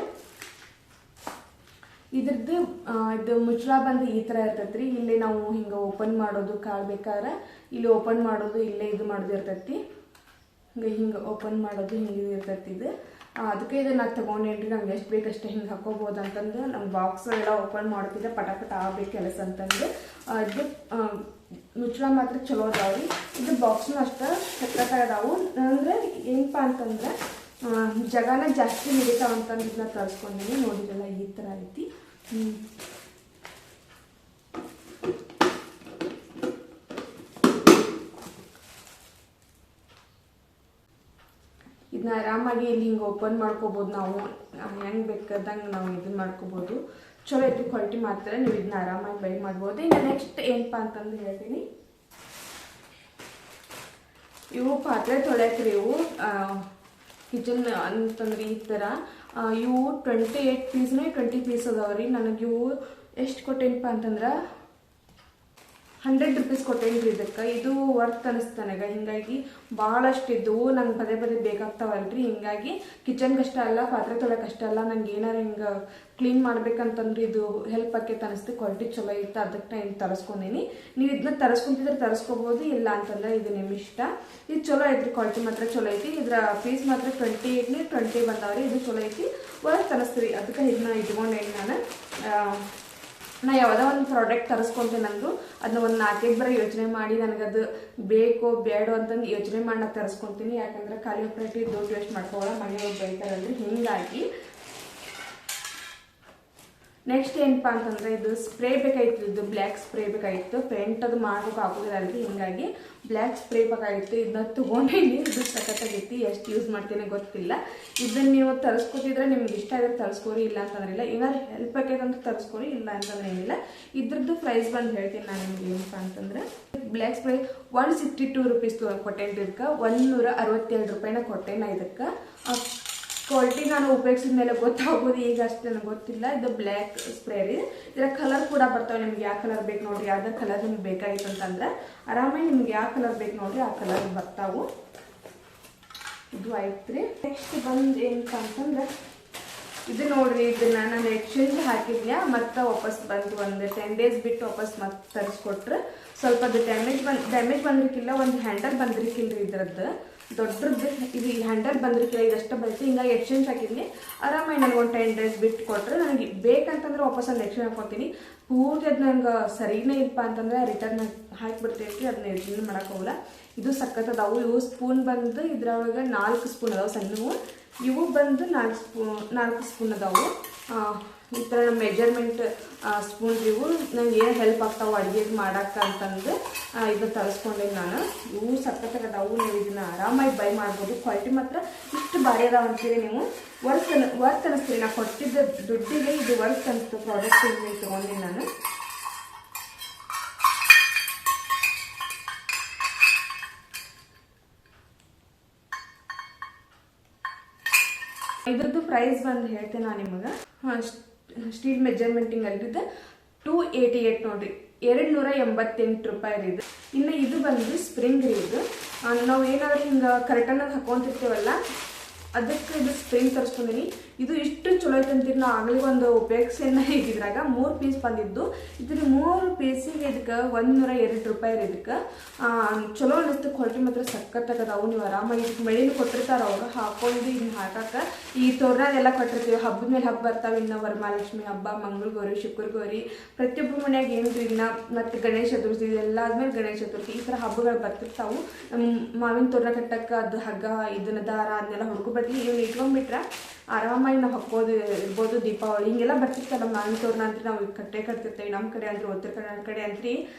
ಇದ್ರದ್ದು ಇದು ಮುಚ್ಚಳ ಬಂದು ಈ ಥರ ಇರ್ತೈತಿ. ಇಲ್ಲಿ ನಾವು ಹಿಂಗೆ ಓಪನ್ ಮಾಡೋದು ಕಾಳು ಬೇಕಾದ್ರೆ ಇಲ್ಲಿ ಓಪನ್ ಮಾಡೋದು, ಇಲ್ಲೇ ಇದು ಮಾಡೋದು ಇರ್ತೈತಿ. ಹಿಂಗೆ ಓಪನ್ ಮಾಡೋದು ಹಿಂಗೆ ಇರ್ತೈತಿ. ಇದು ಅದಕ್ಕೆ ಇದನ್ನು ತೊಗೊಂಡೇನ್ರಿ. ನಮ್ಗೆ ಎಷ್ಟು ಬೇಕಷ್ಟೇ ಹಿಂಗೆ ಹಾಕೋಬೋದು ಅಂತಂದು ನಮ್ಮ ಬಾಕ್ಸ್ ಎಲ್ಲ ಓಪನ್ ಮಾಡ್ತಿದ್ದೆ ಪಟಾಪಟ ಆಗಬೇಕು ಕೆಲಸ ಅಂತಂದು. ಇದು ಮುಚ್ಚಳ ಮಾತ್ರ ಚಲೋ ಅದಾವ್ರಿ. ಇದು ಬಾಕ್ಸ್ನು ಅಷ್ಟೇ ಸಕ್ಕತ್ತಾಗದಾವು. ಅಂದರೆ ಏನಪ್ಪ ಅಂತಂದ್ರೆ ಜಗನ ಜಾಸ್ತಿ ಹಿಡಿತಾವ ಅಂತಂದು ಇದನ್ನ ತರಿಸ್ಕೊಂಡೇನೆ. ನೋಡಿರಲ್ಲ ಈ ಥರ ಐತಿ. ಇದನ್ನ ಆರಾಮಾಗಿ ಇಲ್ಲಿ ಹಿಂಗೆ ಓಪನ್ ಮಾಡ್ಕೋಬೋದು. ನಾವು ಹೆಂಗೆ ಬೇಕಾದಂಗೆ ನಾವು ಇದನ್ನ ಮಾಡ್ಕೋಬೋದು. ಚಲೋ ಐತಿ ಕ್ವಾಲಿಟಿ ಮಾತ್ರ. ನೀವು ಇದನ್ನ ಆರಾಮಾಗಿ ಬೈ ಮಾಡ್ಬೋದು. ಇನ್ನು ನೆಕ್ಸ್ಟ್ ಏನಪ್ಪ ಅಂತಂದು ಹೇಳ್ತೀನಿ. ಇವು ಪಾತ್ರೆ ತೊಳೆಯಕ್ರಿ. ಇವು ಕಿಚನ್ ಅಂತಂದ್ರೆ ಈ ಥರ ಇವು 28 ಪೀಸ್ನೇ 20 ಪೀಸ್ ಅದಾವ್ರಿ. ನನಗೆ ಇವು ಎಷ್ಟು ಕೊಟ್ಟೇನಪ್ಪ ಅಂತಂದ್ರೆ 100 ರೂಪೀಸ್ ಕೊಟ್ಟೇನ್ರಿ ಇದಕ್ಕೆ. ಇದು ವರ್ತ್ ಅನಿಸ್ತು ನನಗೆ. ಹಿಂಗಾಗಿ ಭಾಳಷ್ಟು ಇದ್ದವು ನಂಗೆ ಪದೇ ಪದೇ ಬೇಕಾಗ್ತಾವಲ್ರಿ. ಹಿಂಗಾಗಿ ಕಿಚನ್ಗಷ್ಟೇ ಅಲ್ಲ, ಪಾತ್ರೆ ತೊಳೆಕಷ್ಟೇ ಅಲ್ಲ, ನಂಗೆ ಏನಾರು ಹಿಂಗೆ ಕ್ಲೀನ್ ಮಾಡ್ಬೇಕಂತಂದ್ರೆ ಇದು ಹೆಲ್ಪ್ ಆಕೈತೆ ಅನಿಸ್ತು. ಕ್ವಾಲಿಟಿ ಚಲೋ ಇತ್ತು, ಅದಕ್ಕೆ ನಾನು ತರಿಸ್ಕೊಂಡೀನಿ. ನೀವು ಇದನ್ನ ತರಿಸ್ಕೊಂತಿದ್ರೆ ತರಿಸ್ಕೋಬೋದು, ಇಲ್ಲ ಅಂತಂದ್ರೆ ಇದು ನಿಮ್ಮ ಇಷ್ಟ. ಇದು ಚಲೋ ಐತ್ರಿ, ಕ್ವಾಲಿಟಿ ಮಾತ್ರ ಚಲೋ ಐತಿ. ಇದರ ಪೀಸ್ ಮಾತ್ರ 28ನೇ 20 ಬಂದಾವ್ರಿ. ಇದು ಚಲೋ ಐತಿ, ವರ್ತ್ ಅನಿಸ್ತೀರಿ. ಅದಕ್ಕೆ ಇದನ್ನ ಇಟ್ಕೊಂಡೇನಿ ನಾನು. ನಾ ಯಾವುದೋ ಒಂದು ಪ್ರಾಡಕ್ಟ್ ತರಿಸ್ಕೊಂತೇನೆ ಅಂದರು ಅದನ್ನ ಒಂದು 4 ಬರೋ ಯೋಚನೆ ಮಾಡಿ ನನಗದು ಬೇಕೋ ಬೇಡೋ ಅಂತಂದು ಯೋಚನೆ ಮಾಡಿ ನಾನು ತರಿಸ್ಕೊತೀನಿ. ಯಾಕಂದ್ರೆ ಖಾಲಿ ಒಬ್ಬರಟ್ಟಿ ದುಡ್ಡು ವೇಸ್ಟ್ ಮಾಡ್ಕೊಳ್ಳೋ ಮನೆಯವ್ರು ಬೈತಾರಲ್ರಿ. ಹಿಂಗಾಗಿ ನೆಕ್ಸ್ಟ್ ಏನಪ್ಪ ಅಂತಂದ್ರೆ ಇದು ಸ್ಪ್ರೇ ಬೇಕಾಗಿತ್ತು. ಇದು ಬ್ಲ್ಯಾಕ್ ಸ್ಪ್ರೇ ಬೇಕಾಗಿತ್ತು. ಪೇಂಟ್ ಅದು ಮಾಡೋಕೆ ಆಗೋದಿಲ್ಲಲ್ರಿ. ಹಿಂಗಾಗಿ ಬ್ಲ್ಯಾಕ್ ಸ್ಪ್ರೇ ಬೇಕಾಗಿತ್ತು. ಇದನ್ನ ತೊಗೊಂಡೇನಿ. ಇದು ಸಖತ್ತಾಗೈತಿ. ಎಷ್ಟು ಯೂಸ್ ಮಾಡ್ತೀನಿ ಗೊತ್ತಿಲ್ಲ. ಇದನ್ನ ನೀವು ತರಿಸ್ಕೊತಿದ್ರೆ ನಿಮ್ಗೆ ಇಷ್ಟ ಆದ್ರೆ ತರಿಸ್ಕೋರಿ, ಇಲ್ಲ ಅಂತಂದ್ರೆ ಇಲ್ಲ. ಏನಾದ್ರು ಹೆಲ್ಪ್ ಆಗೈತಂತ ತರಿಸ್ಕೋರಿ, ಇಲ್ಲ ಅಂತಂದ್ರೆ ಏನಿಲ್ಲ. ಇದ್ರದ್ದು ಪ್ರೈಸ್ ಬಂದು ಹೇಳ್ತೀನಿ ನಾನು ನಿಮ್ಗೆ. ಏನಪ್ಪ ಅಂತಂದ್ರೆ ಬ್ಲ್ಯಾಕ್ ಸ್ಪ್ರೇ 162 ರೂಪೀಸ್ ಕೊಟ್ಟೇನ್ರಿ. ಇದಕ್ಕೆ 167 ರೂಪಾಯಿನ ಕೊಟ್ಟೇನ. ಇದಕ್ಕೆ ಕ್ವಾಲಿಟಿ ನಾನು ಉಪಯೋಗಿಸಿದ ಮೇಲೆ ಗೊತ್ತಾಗೋದು. ಈಗ ಅಷ್ಟು ನನಗೆ ಗೊತ್ತಿಲ್ಲ. ಇದು ಬ್ಲ್ಯಾಕ್ ಸ್ಪ್ರೇ ರೀ. ಇದರ ಕಲರ್ ಕೂಡ ಬರ್ತಾವೆ. ನಿಮ್ಗೆ ಯಾವ ಕಲರ್ ಬೇಕು ನೋಡ್ರಿ. ಯಾವ್ದು ಕಲರ್ ನಿಮ್ಗೆ ಬೇಕಾಗಿತ್ತು ಅಂತಂದ್ರೆ ಆರಾಮಾಗಿ ನಿಮ್ಗೆ ಯಾವ ಕಲರ್ ಬೇಕು ನೋಡ್ರಿ ಆ ಕಲರ್ ಬರ್ತಾವು. ಇದು ಐತ್ರಿ. ನೆಕ್ಸ್ಟ್ ಬಂದು ಏನಪ್ಪ ಅಂತಂದ್ರೆ ಇದು ನೋಡ್ರಿ. ಇದನ್ನ ನಾನು ಎಕ್ಸ್ಚೇಂಜ್ ಹಾಕಿದ್ಯಾ ಮತ್ತೆ ವಾಪಸ್ ಬಂತು. ಒಂದು 10 ಡೇಸ್ ಬಿಟ್ಟು ವಾಪಸ್ ಮತ್ತೆ ತರಿಸ್ಕೊಟ್ರೆ ಸ್ವಲ್ಪ ಅದು ಡ್ಯಾಮೇಜ್ ಬಂದಿರ್ಕಿಲ್ಲ. ಒಂದು ಹ್ಯಾಂಡಲ್ ಬಂದಿರ್ಕಿಲ್ರಿ ಇದ್ರದ್ದು ದೊಡ್ಡದ್ದು. ಇದು ಹ್ಯಾಂಡಲ್ ಬಂದಿರ್ಕಿಲ್ಲ, ಇದಷ್ಟು ಬಂತು. ಹಿಂಗಾಗಿ ಎಕ್ಸ್ಚೇಂಜ್ ಹಾಕಿದ್ನಿ. ಆರಾಮಾಗಿ ನನಗೆ ಒಂದು 10 ಡೇಸ್ ಬಿಟ್ಟು ಕೊಟ್ಟರೆ ನನಗೆ ಬೇಕಂತಂದ್ರೆ ವಾಪಸ್ ಒಂದು ಎಕ್ಸ್ಚೇಂಜ್ ಹಾಕೋತೀನಿ. ಪೂರ್ತಿ ಅದು ನಂಗೆ ಸರಿನೇ ಇಲ್ಪ ಅಂತಂದ್ರೆ ರಿಟರ್ನ್ ಹಾಕಿಬಿಡ್ತೈತಿ. ಅದನ್ನ ಎಕ್ಸ್ಚೇಂಜ್ ಮಾಡೋಕ್ಕೋಗಲ್ಲ. ಇದು ಸಖತ್ತದಾವು. ಇವು ಸ್ಪೂನ್ ಬಂದು ಇದ್ರೊಳಗೆ 4 ಸ್ಪೂನ್ ಅದಾವೆ ಸಣ್ಣವು. ಇವು ಬಂದು 4 ಸ್ಪೂನ್ ಅದಾವು. ಈ ಥರ ಮೆಜರ್ಮೆಂಟ್ ಸ್ಪೂನ್ ಇವು ನಂಗೆ ಏನು ಹೆಲ್ಪ್ ಆಗ್ತಾವೆ ಅಡುಗೆ ಮಾಡಕ್ಕೆ ಅಂತಂದು ಇದನ್ನ ತರಿಸ್ಕೊಂಡೇನಿ ನಾನು. ಇವು ಸಖತ್ತಾಗದಾವು. ನೀವು ಇದನ್ನ ಆರಾಮಾಗಿ ಬೈ ಮಾಡ್ಬೋದು. ಕ್ವಾಲಿಟಿ ಮಾತ್ರ ಇಷ್ಟು ಭಾರಿ ಅದಾವ ಅಂತೀರಿ ನೀವು. ವರ್ತ್ ಅನಿಸ್ತೀರಿ. ನಾ ಕೊಟ್ಟಿದ್ದ ದುಡ್ಡಿಗೆ ಇದು ವರ್ತ್ ಅನಿಸ್ತು. ಪ್ರಾಡಕ್ಟ್ ಹಿಂಗೆ ತೊಗೊಂಡಿನಿ ನಾನು. ಇದ್ರದ್ದು ಪ್ರೈಸ್ ಬಂದು ಹೇಳ್ತೇನೆ ನಾನು ನಿಮಗೆ. ಸ್ಟೀಲ್ ಮೆಜರ್ಮೆಂಟಿಂಗ್ ಅಲ್ಲಿದ್ದು 288 ನೋಡ್ರಿ. 288 ರೂಪಾಯಿ ರೀ ಇದು. ಇನ್ನು ಇದು ಬಂದು ಸ್ಪ್ರಿಂಗ್ ರೀ. ಇದು ನಾವು ಏನಾದರೂ ಹಿಂಗೆ ಕರೆಕ್ಟನ್ನಾಗಿ ಹಾಕೊಂತಿರ್ತೀವಲ್ಲ ಅದಕ್ಕೆ ಇದು ಸ್ಪ್ರಿಂಗ್ ತರಿಸ್ಕೊಂಡಿನಿ. ಇದು ಇಷ್ಟು ಚಲೋ ಐತೆ ಅಂತೀರಿ. ನಾವು ಆಗಲಿ ಒಂದು ಉಪಯೋಗಿಸೇನ ಇದ್ರಾಗ 3 ಪೀಸ್ ಬಂದಿದ್ದು. ಇದ್ರ 3 ಪೀಸಿಗೆ ಇದಕ್ಕೆ 102 ರೂಪಾಯಿ ರೀ. ಇದಕ್ಕೆ ಚಲೋ ಅನ್ನಿಸ್ತು. ಕ್ವಾಲಿಟಿ ಮಾತ್ರ ಸಖತ್ತಾಗದಾವು. ನೀವು ಆರಾಮಾಗಿ ಇದಕ್ಕೆ ಮಳೆನೂ ಕೊಟ್ಟಿರ್ತಾರೆ ಅವ್ರು ಹಾಕೊಂಡು ಇದನ್ನ ಹಾಕಕ್ಕೆ. ಈ ತೋರಣದೆಲ್ಲ ಕೊಟ್ಟಿರ್ತೀವಿ. ಹಬ್ಬದ ಮೇಲೆ ಹಬ್ಬ ಬರ್ತಾವೆ. ಇನ್ನು ವರಮಹಾಲಕ್ಷ್ಮಿ ಹಬ್ಬ, ಮಂಗಳಗೌರಿ, ಶುಕ್ರಗೌರಿ, ಪ್ರತಿಯೊಬ್ಬರ ಮನೆಯಾಗ ಏನು ಇನ್ನು ಮತ್ತು ಗಣೇಶ ಚತುರ್ಥಿ ಇದೆಲ್ಲ ಆದ್ಮೇಲೆ ಗಣೇಶ ಚತುರ್ಥಿ ಈ ಥರ ಹಬ್ಬಗಳು ಬರ್ತಿರ್ತಾವೆ. ಮಾವಿನ ತೋರಣ ಕಟ್ಟಕ್ಕೆ ಅದು ಹಗ್ಗ ಇದನ್ನ ದಾರ ಅದನ್ನೆಲ್ಲ ಹುಡುಕು ಬದಲಿ ಇವ್ನು ಇಟ್ಕೊಂಡ್ಬಿಟ್ರೆ ಆರಾಮಾಗಿ ನಾವು ಹಾಕೋದು ಇರ್ಬೋದು. ದೀಪಾವಳಿ ಹಿಂಗೆಲ್ಲ ಬರ್ತಿರ್ತಾರಲ್ಲ ಮಾವಿನ ತೋರಣ ಅಂತ ನಾವು ಕಟ್ತಿರ್ತೇವೆ. ನಮ್ಮ ಕಡೆ ಅಂದ್ರೆ ಉತ್ತರ ಕನ್ನಡ ಕಡೆ ಅಂತ್ರಿ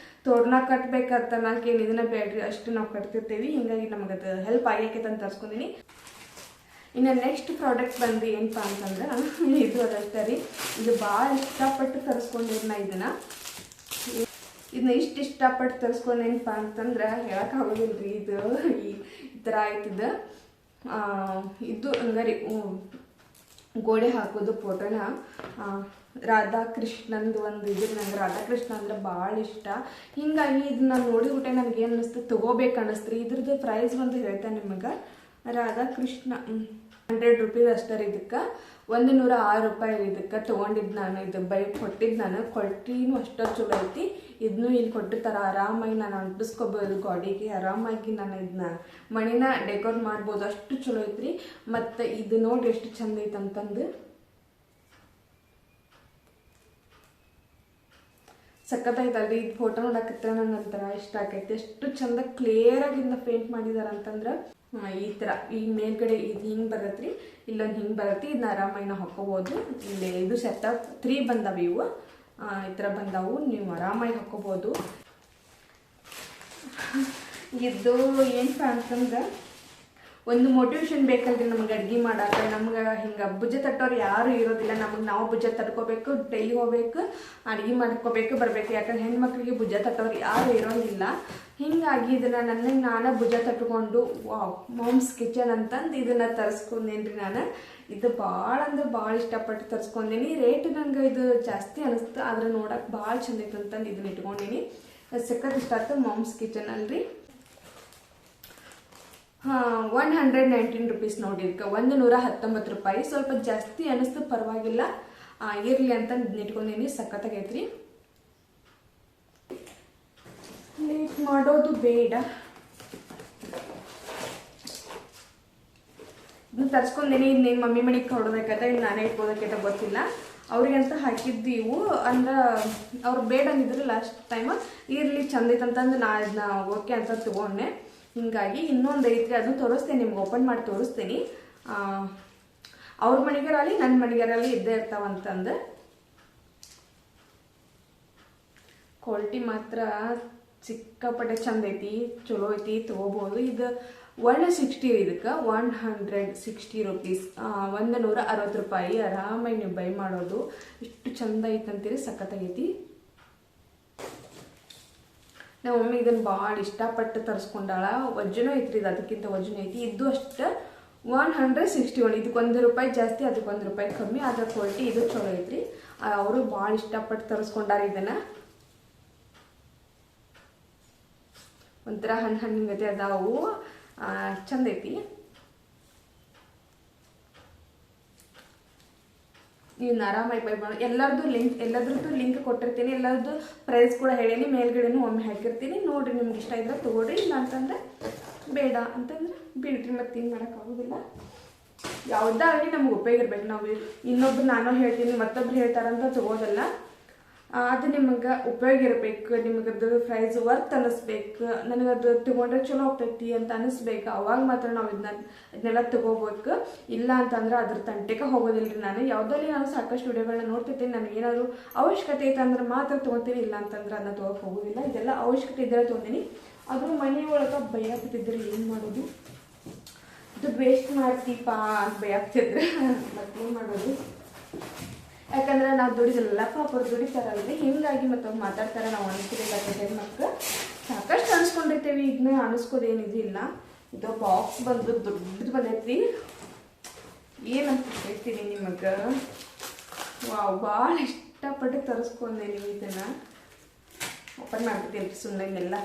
ತೋರಣ ಕಟ್ಬೇಕಂತ ನಾಲ್ಕೇನು ಇದನ್ನ ಬೇಡ್ರಿ ಅಷ್ಟು ನಾವು ಕಟ್ತಿರ್ತೀವಿ. ಹಿಂಗಾಗಿ ನಮಗದು ಹೆಲ್ಪ್ ಆಗೈತೆ ಅಂತ ತರಿಸ್ಕೊಂಡಿನಿ. ಇನ್ನು ನೆಕ್ಸ್ಟ್ ಪ್ರಾಡಕ್ಟ್ ಬಂದು ಏನಪ್ಪ ಅಂತಂದ್ರೆ ಇದು ಅದಷ್ಟೇ ರೀ. ಇದು ಭಾಳ ಇಷ್ಟಪಟ್ಟು ತರಿಸ್ಕೊಂಡಿರಿ. ನಾ ಇದನ್ನ ಇಷ್ಟು ಇಷ್ಟಪಟ್ಟು ತರಿಸ್ಕೊಂಡೇನಪ್ಪ ಅಂತಂದ್ರೆ ಹೇಳೋಕ್ಕಾಗೋದಿಲ್ಲ ರೀ. ಇದು ಈ ಥರ ಆಯ್ತಿದ್ದು. ಇದು ಹಂಗಾರಿ ಗೋಡೆ ಹಾಕೋದು ಫೋಟೋನ ರಾಧಾಕೃಷ್ಣಂದು ಒಂದು ಇದು. ನಂಗೆ ರಾಧಾಕೃಷ್ಣ ಅಂದ್ರೆ ಭಾಳ ಇಷ್ಟ. ಹಿಂಗಾಗಿ ಇದನ್ನ ನೋಡಿಬಿಟ್ಟೆ ನನಗೆ ಏನು ಅನ್ನಿಸ್ತು ತೊಗೋಬೇಕು ಅನ್ನಿಸ್ತು ರೀ. ಇದ್ರದ್ದು ಪ್ರೈಸ್ ಒಂದು ಹೇಳ್ತೇನೆ ನಿಮಗೆ. ರಾಧಾಕೃಷ್ಣ 100 ರೂಪೀಸ್ ಅಷ್ಟೇ ಇದಕ್ಕೆ. 106 ರೂಪಾಯಿ ಇದಕ್ಕೆ ತೊಗೊಂಡಿದ್ದು ನಾನು. ಇದು ಬೈಕ್ ಕೊಟ್ಟಿದ್ದು ನಾನು. ಕ್ವಾಲಿಟಿನೂ ಅಷ್ಟೇ ಚಲೋ ಐತಿ. ಇದನ್ನು ಇಲ್ಲಿ ಕೊಟ್ಟಿರ್ತಾರೆ, ಆರಾಮಾಗಿ ನಾನು ಅಂಟಿಸ್ಕೋಬೋದು ಗಾಡಿಗೆ. ಆರಾಮಾಗಿ ನಾನು ಇದನ್ನ ಮಣಿನ ಡೆಕೋರ್ ಮಾಡ್ಬೋದು, ಅಷ್ಟು ಚಲೋ ಐತ್ರಿ. ಮತ್ತು ಇದು ನೋಡಿ ಎಷ್ಟು ಚಂದ ಐತೆ ಅಂತಂದು. ಸಖತ್ತಾಯ್ತಲ್ರಿ. ಇದು ಫೋಟೋ ನೋಡಕತ್ರ ನಂಗೆ ಒಂಥರ ಇಷ್ಟ ಆಕೈತಿ. ಎಷ್ಟು ಚಂದ ಕ್ಲಿಯರಾಗಿ ಇದನ್ನ ಪೇಂಟ್ ಮಾಡಿದಾರ ಅಂತಂದ್ರೆ ಈ ಥರ ಈ ಮೇಲ್ಗಡೆ ಇದು ಹಿಂಗೆ ಬರತ್ರಿ, ಇಲ್ಲೊಂದು ಹಿಂಗೆ ಬರತ್ತಿ. ಇದನ್ನ ಆರಾಮಾಗಿ ನಾವು ಹಾಕೋಬೋದು. ಇಲ್ಲಿ ಇದು ಸೆಟಪ್ 3 ಬಂದಾವ. ಇವು ಈ ಥರ ಬಂದಾವು, ನೀವು ಆರಾಮಾಗಿ ಹಾಕೋಬೋದು. ಇದು ಏನಪ್ಪ ಅಂತಂದ್ರೆ ಒಂದು ಮೋಟಿವೇಶನ್ ಬೇಕಲ್ರಿ ನಮ್ಗೆ ಅಡ್ಗೆ ಮಾಡಾಕ. ನಮ್ಗೆ ಹಿಂಗೆ ಭುಜ ತಟ್ಟೋರು ಯಾರು ಇರೋದಿಲ್ಲ. ನಮಗೆ ನಾವು ಭುಜ ತಟ್ಕೋಬೇಕು, ಡೈಲಿ ಹೋಗ್ಬೇಕು, ಅಡ್ಗೆ ಮಾಡ್ಕೋಬೇಕು ಬರಬೇಕು. ಯಾಕಂದ್ರೆ ಹೆಣ್ಮಕ್ಳಿಗೆ ಭುಜ ತಟ್ಟೋರು ಯಾರು ಇರೋಂಗಿಲ್ಲ. ಹಿಂಗಾಗಿ ಇದನ್ನು ನನಗೆ ನಾನು ಭುಜ ತಟ್ಕೊಂಡು ಮಾಮ್ಸ್ ಕಿಚನ್ ಅಂತಂದು ಇದನ್ನು ತರಿಸ್ಕೊಂಡೇನ್ರಿ ನಾನು. ಇದು ಭಾಳ ಅಂದ್ರೆ ಭಾಳ ಇಷ್ಟಪಟ್ಟು ತರಿಸ್ಕೊಂಡೀನಿ. ರೇಟ್ ನಂಗೆ ಇದು ಜಾಸ್ತಿ ಅನಿಸ್ತು, ಆದ್ರೆ ನೋಡಕ್ಕೆ ಭಾಳ ಚಂದ ಐತೆ ಅಂತಂದು ಇದನ್ನ ಇಟ್ಕೊಂಡೀನಿ. ಸಖತ್ ಇಷ್ಟ ಆಯ್ತು. ಮಾಮ್ಸ್ ಕಿಚನ್ ಅಲ್ರಿ. 119 ರೂಪೀಸ್ ನೋಡಿ. ಇದಕ್ಕೆ 119 ರೂಪಾಯಿ. ಸ್ವಲ್ಪ ಜಾಸ್ತಿ ಅನಿಸ್ತು, ಪರವಾಗಿಲ್ಲ, ಇರಲಿ ಅಂತ ಇಟ್ಕೊಂಡೀನಿ. ಸಖತ್ತಾಗೈತ್ರಿ. ಲೇಟ್ ಮಾಡೋದು ಬೇಡ. ಇದನ್ನ ತರಿಸ್ಕೊಂಡೇನಿ. ಇನ್ನೇನು ಮಮ್ಮಿ ಮನೆಗೆ ಹೊಡೋದಕ್ಕೈತೆ, ಇನ್ನು ನಾನೇ ಇಟ್ಕೋದಕ್ಕೈತೆ ಗೊತ್ತಿಲ್ಲ. ಅವ್ರಿಗಂತ ಹಾಕಿದ್ದು ಇವು. ಅಂದ್ರೆ ಅವ್ರು ಬೇಡ ಅಂದಿದ್ರು ಲಾಸ್ಟ್ ಟೈಮ್. ಇರಲಿ ಚಂದ ಐತಂತಂದು ನಾ ಇದನ್ನ ಓಕೆ ಅಂತ ತೊಗೊಂಡೆ. ಹಿಂಗಾಗಿ ಇನ್ನೊಂದು ಐತ್ರಿ, ಅದನ್ನು ತೋರಿಸ್ತೇನೆ ನಿಮ್ಗೆ, ಓಪನ್ ಮಾಡಿ ತೋರಿಸ್ತೀನಿ. ಅವ್ರ ಮನೆಗಾರಲ್ಲಿ ನನ್ನ ಮನೆಗಾರಲ್ಲಿ ಇದ್ದೇ ಇರ್ತಾವಂತಂದು. ಕ್ವಾಲಿಟಿ ಮಾತ್ರ ಸಿಕ್ಕಾಪಟ್ಟೆ ಚಂದ ಐತಿ, ಚಲೋ ಐತಿ, ತೊಗೋಬೋದು. ಇದು 160 ಇದಕ್ಕೆ 160 ರೂಪೀಸ್, 160 ರೂಪಾಯಿ. ಆರಾಮಾಗಿ ನೀವು ಬೈ ಮಾಡೋದು. ಇಷ್ಟು ಚಂದ ಐತಂತೀರಿ, ಸಖತ್ತಾಗೈತಿ. ನಮ್ಮ ಮಮ್ಮಿ ಇದನ್ನು ಭಾಳ ಇಷ್ಟಪಟ್ಟು ತರಿಸ್ಕೊಂಡಾಳ. ವಜ್ಜನೂ ಐತ್ರಿ ಇದು, ಅದಕ್ಕಿಂತ ವಜ್ಜನೂ ಐತಿ. ಇದು ಅಷ್ಟು 161. ಇದಕ್ಕೆ ₹1 ಜಾಸ್ತಿ, ಅದಕ್ಕೆ ₹1 ಕಮ್ಮಿ. ಅದರ ಕ್ವಾಲಿಟಿ ಇದು ಚಲೋ ಐತ್ರಿ. ಅವರು ಭಾಳ ಇಷ್ಟಪಟ್ಟು ತರಿಸ್ಕೊಂಡಾರ ಇದನ್ನು. ಒಂಥರ ಹಣ್ಣಿಂಗತೆ ಅದಾವು, ಚಂದ ಐತಿ. ನೀವು ಆರಾಮಾಗಿ ಬೈ ಮಾಡಿ. ಎಲ್ಲದ್ರದ್ದು ಲಿಂಕ್ ಕೊಟ್ಟಿರ್ತೀನಿ. ಎಲ್ಲರದ್ದು ಪ್ರೈಸ್ ಕೂಡ ಹೇಳೀನಿ, ಮೇಲ್ಗಡೆನೂ ಒಮ್ಮೆ ಹಾಕಿರ್ತೀನಿ. ನೋಡಿರಿ, ನಿಮ್ಗೆ ಇಷ್ಟ ಇದ್ರೆ ತೊಗೊಳ್ರಿ, ಇಲ್ಲ ಅಂತಂದ್ರೆ ಬೇಡ ಅಂತಂದ್ರೆ ಬಿಡ್ರಿ. ಮತ್ತೆ ಏನು ಮಾಡೋಕ್ಕಾಗೋದಿಲ್ಲ. ಯಾವುದಾಗಲಿ ನಮ್ಗೆ ಉಪಯೋಗ ಇರ್ಬೇಕು. ನಾವು ಇನ್ನೊಬ್ರು ನಾನು ಹೇಳ್ತೀನಿ, ಮತ್ತೊಬ್ರು ಹೇಳ್ತಾರಂತ ತೊಗೋದಲ್ಲ. ಅದು ನಿಮಗೆ ಉಪಯೋಗ ಇರಬೇಕು. ನಿಮಗದು ಪ್ರೈಸ್ ವರ್ತ್ ಅನ್ನಿಸ್ಬೇಕು. ನನಗದು ತೊಗೊಂಡ್ರೆ ಚಲೋ ಆಗ್ತೈತಿ ಅಂತ ಅನ್ನಿಸ್ಬೇಕು. ಅವಾಗ ಮಾತ್ರ ನಾವು ಇದನ್ನೆಲ್ಲ ತೊಗೋಬೇಕು. ಇಲ್ಲ ಅಂತಂದ್ರೆ ಅದ್ರ ತಂಟೆಗೆ ಹೋಗೋದಿಲ್ಲ ರೀ. ನಾನು ಯಾವುದಲ್ಲಿ ನಾನು ಸಾಕಷ್ಟು ವಿಡಿಯೋಗಳನ್ನ ನೋಡ್ತಿರ್ತೀನಿ. ನನಗೇನಾದ್ರು ಅವಶ್ಯಕತೆ ಐತೆ ಅಂದ್ರೆ ಮಾತ್ರ ತೊಗೊತೀನಿ, ಇಲ್ಲ ಅಂತಂದ್ರೆ ಅದನ್ನ ತೊಗೋಕೆ ಹೋಗೋದಿಲ್ಲ. ಇದೆಲ್ಲ ಅವಶ್ಯಕತೆ ಇದ್ದರೆ ತೊಗೊಂತೀನಿ. ಅದ್ರ ಮನೆ ಒಳಗೆ ಬೈಯಾಕ್ತಿದ್ರೆ ಏನು ಮಾಡೋದು, ದುಡ್ಡು ವೇಸ್ಟ್ ಮಾಡ್ತೀಪ ಅಂತ ಬೈಯಾಕ್ತಿದ್ರೆ ಮತ್ತೇನು ಮಾಡೋದು. ಯಾಕಂದ್ರೆ ನಾವು ದುಡಿದಿಲ್ಲ, ಪಾಪ ಅವ್ರು ದುಡಿತಾರಲ್ರಿ. ಹಿಂಗಾಗಿ ಮತ್ತು ಅವ್ರು ಮಾತಾಡ್ತಾರೆ, ನಾವು ಅನಿಸ್ತಿಲ್ಲ. ಹೆಣ್ಮಕ್ಳು ಸಾಕಷ್ಟು ಅನಿಸ್ಕೊಂಡಿರ್ತೇವೆ, ಇದನ್ನ ಅನಿಸ್ಕೋದೇನಿದಿಲ್ಲ. ಇದು ಬಾಕ್ಸ್ ಬಂದು ದೊಡ್ಡದು ಬಂದೈತಿ. ಏನಂತ ಹೇಳ್ತೀನಿ ನಿಮಗೆ, ಭಾಳ ಇಷ್ಟಪಟ್ಟು ತರಿಸ್ಕೊಂಡೆ. ನೀವು ಇದನ್ನು ಓಪನ್ ಮಾಡ್ಬಿಡ್ತೀನಿ ಸುಮ್ಮನೆ. ಇದನ್ನೆಲ್ಲ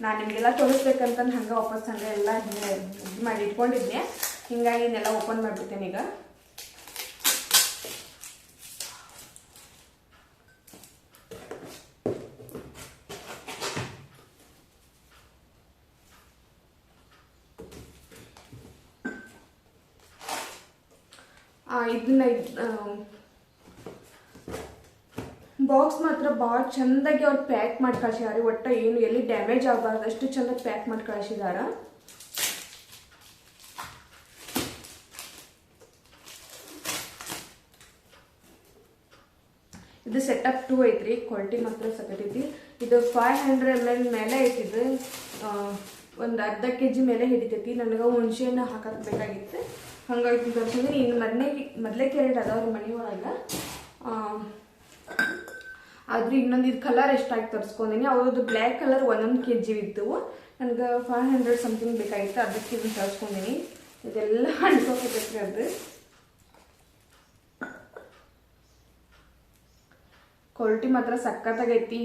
ನಾನು ನಿಮಗೆಲ್ಲ ತೋರಿಸ್ಬೇಕಂತ ಹಂಗೆ ವಾಪಸ್ ಹಂಗೆ ಎಲ್ಲ ಹಿಂಗೆ ಇದು ಮಾಡಿ ಇಟ್ಕೊಂಡಿದ್ದೆ. ಹಿಂಗಾಗಿ ಇದನ್ನೆಲ್ಲ ಓಪನ್ ಮಾಡಿಬಿಡ್ತೀನಿ ಈಗ. ಇದನ್ನ ಬಾಕ್ಸ್ ಮಾತ್ರ ಭಾಳ ಚೆಂದಾಗಿ ಅವ್ರು ಪ್ಯಾಕ್ ಮಾಡಿ ಕಳಿಸಿದ್ದಾರೆ. ಒಟ್ಟು ಏನು ಎಲ್ಲಿ ಡ್ಯಾಮೇಜ್ ಆಗಬಾರ್ದು ಅಷ್ಟು ಚೆಂದ ಪ್ಯಾಕ್ ಮಾಡಿ ಕಳಿಸಿದಾರ. ಇದು ಸೆಟಪ್ 2 ಐತ್ರಿ. ಕ್ವಾಲಿಟಿ ಮಾತ್ರ ಸಕತ್ತೈತಿ. ಇದು 500 ml ಮೇಲೆ ಐತಿದು. ಒಂದು ಅರ್ಧ kg ಮೇಲೆ ಹಿಡಿತೈತಿ. ನನಗೆ ಹುಣಸೆಹಣ್ಣು ಹಾಕಕ್ಕೆ ಬೇಕಾಗಿತ್ತು, ಹಂಗಾಗಿ ತೋರಿಸಿದ್ರೆ. ಇನ್ನು ಮೊದಲೇ ಕ್ಯಾರೆಟ್ ಅದಾವ್ರಿ ಮನೆ ಒಳಗೆ. ಆದ್ರೆ ಇನ್ನೊಂದು ಇದು ಕಲರ್ ಎಷ್ಟಾಗಿ ತರಿಸ್ಕೊಂಡಿನಿ. ಅವ್ರದ್ದು ಬ್ಲ್ಯಾಕ್ ಕಲರ್ 1 kg ಇದ್ದವು. ನನಗೆ 500 ಸಮಥಿಂಗ್ ಬೇಕಾಗಿತ್ತು, ಅದಕ್ಕೆ ಇದನ್ನು ತರಿಸ್ಕೊಂಡಿನಿ. ಇದೆಲ್ಲ ಅಂಟ್ಕೋಬೇಕ್ರಿ. ಅದು ಕ್ವಾಲಿಟಿ ಮಾತ್ರ ಸಖತ್ತಾಗೈತಿ.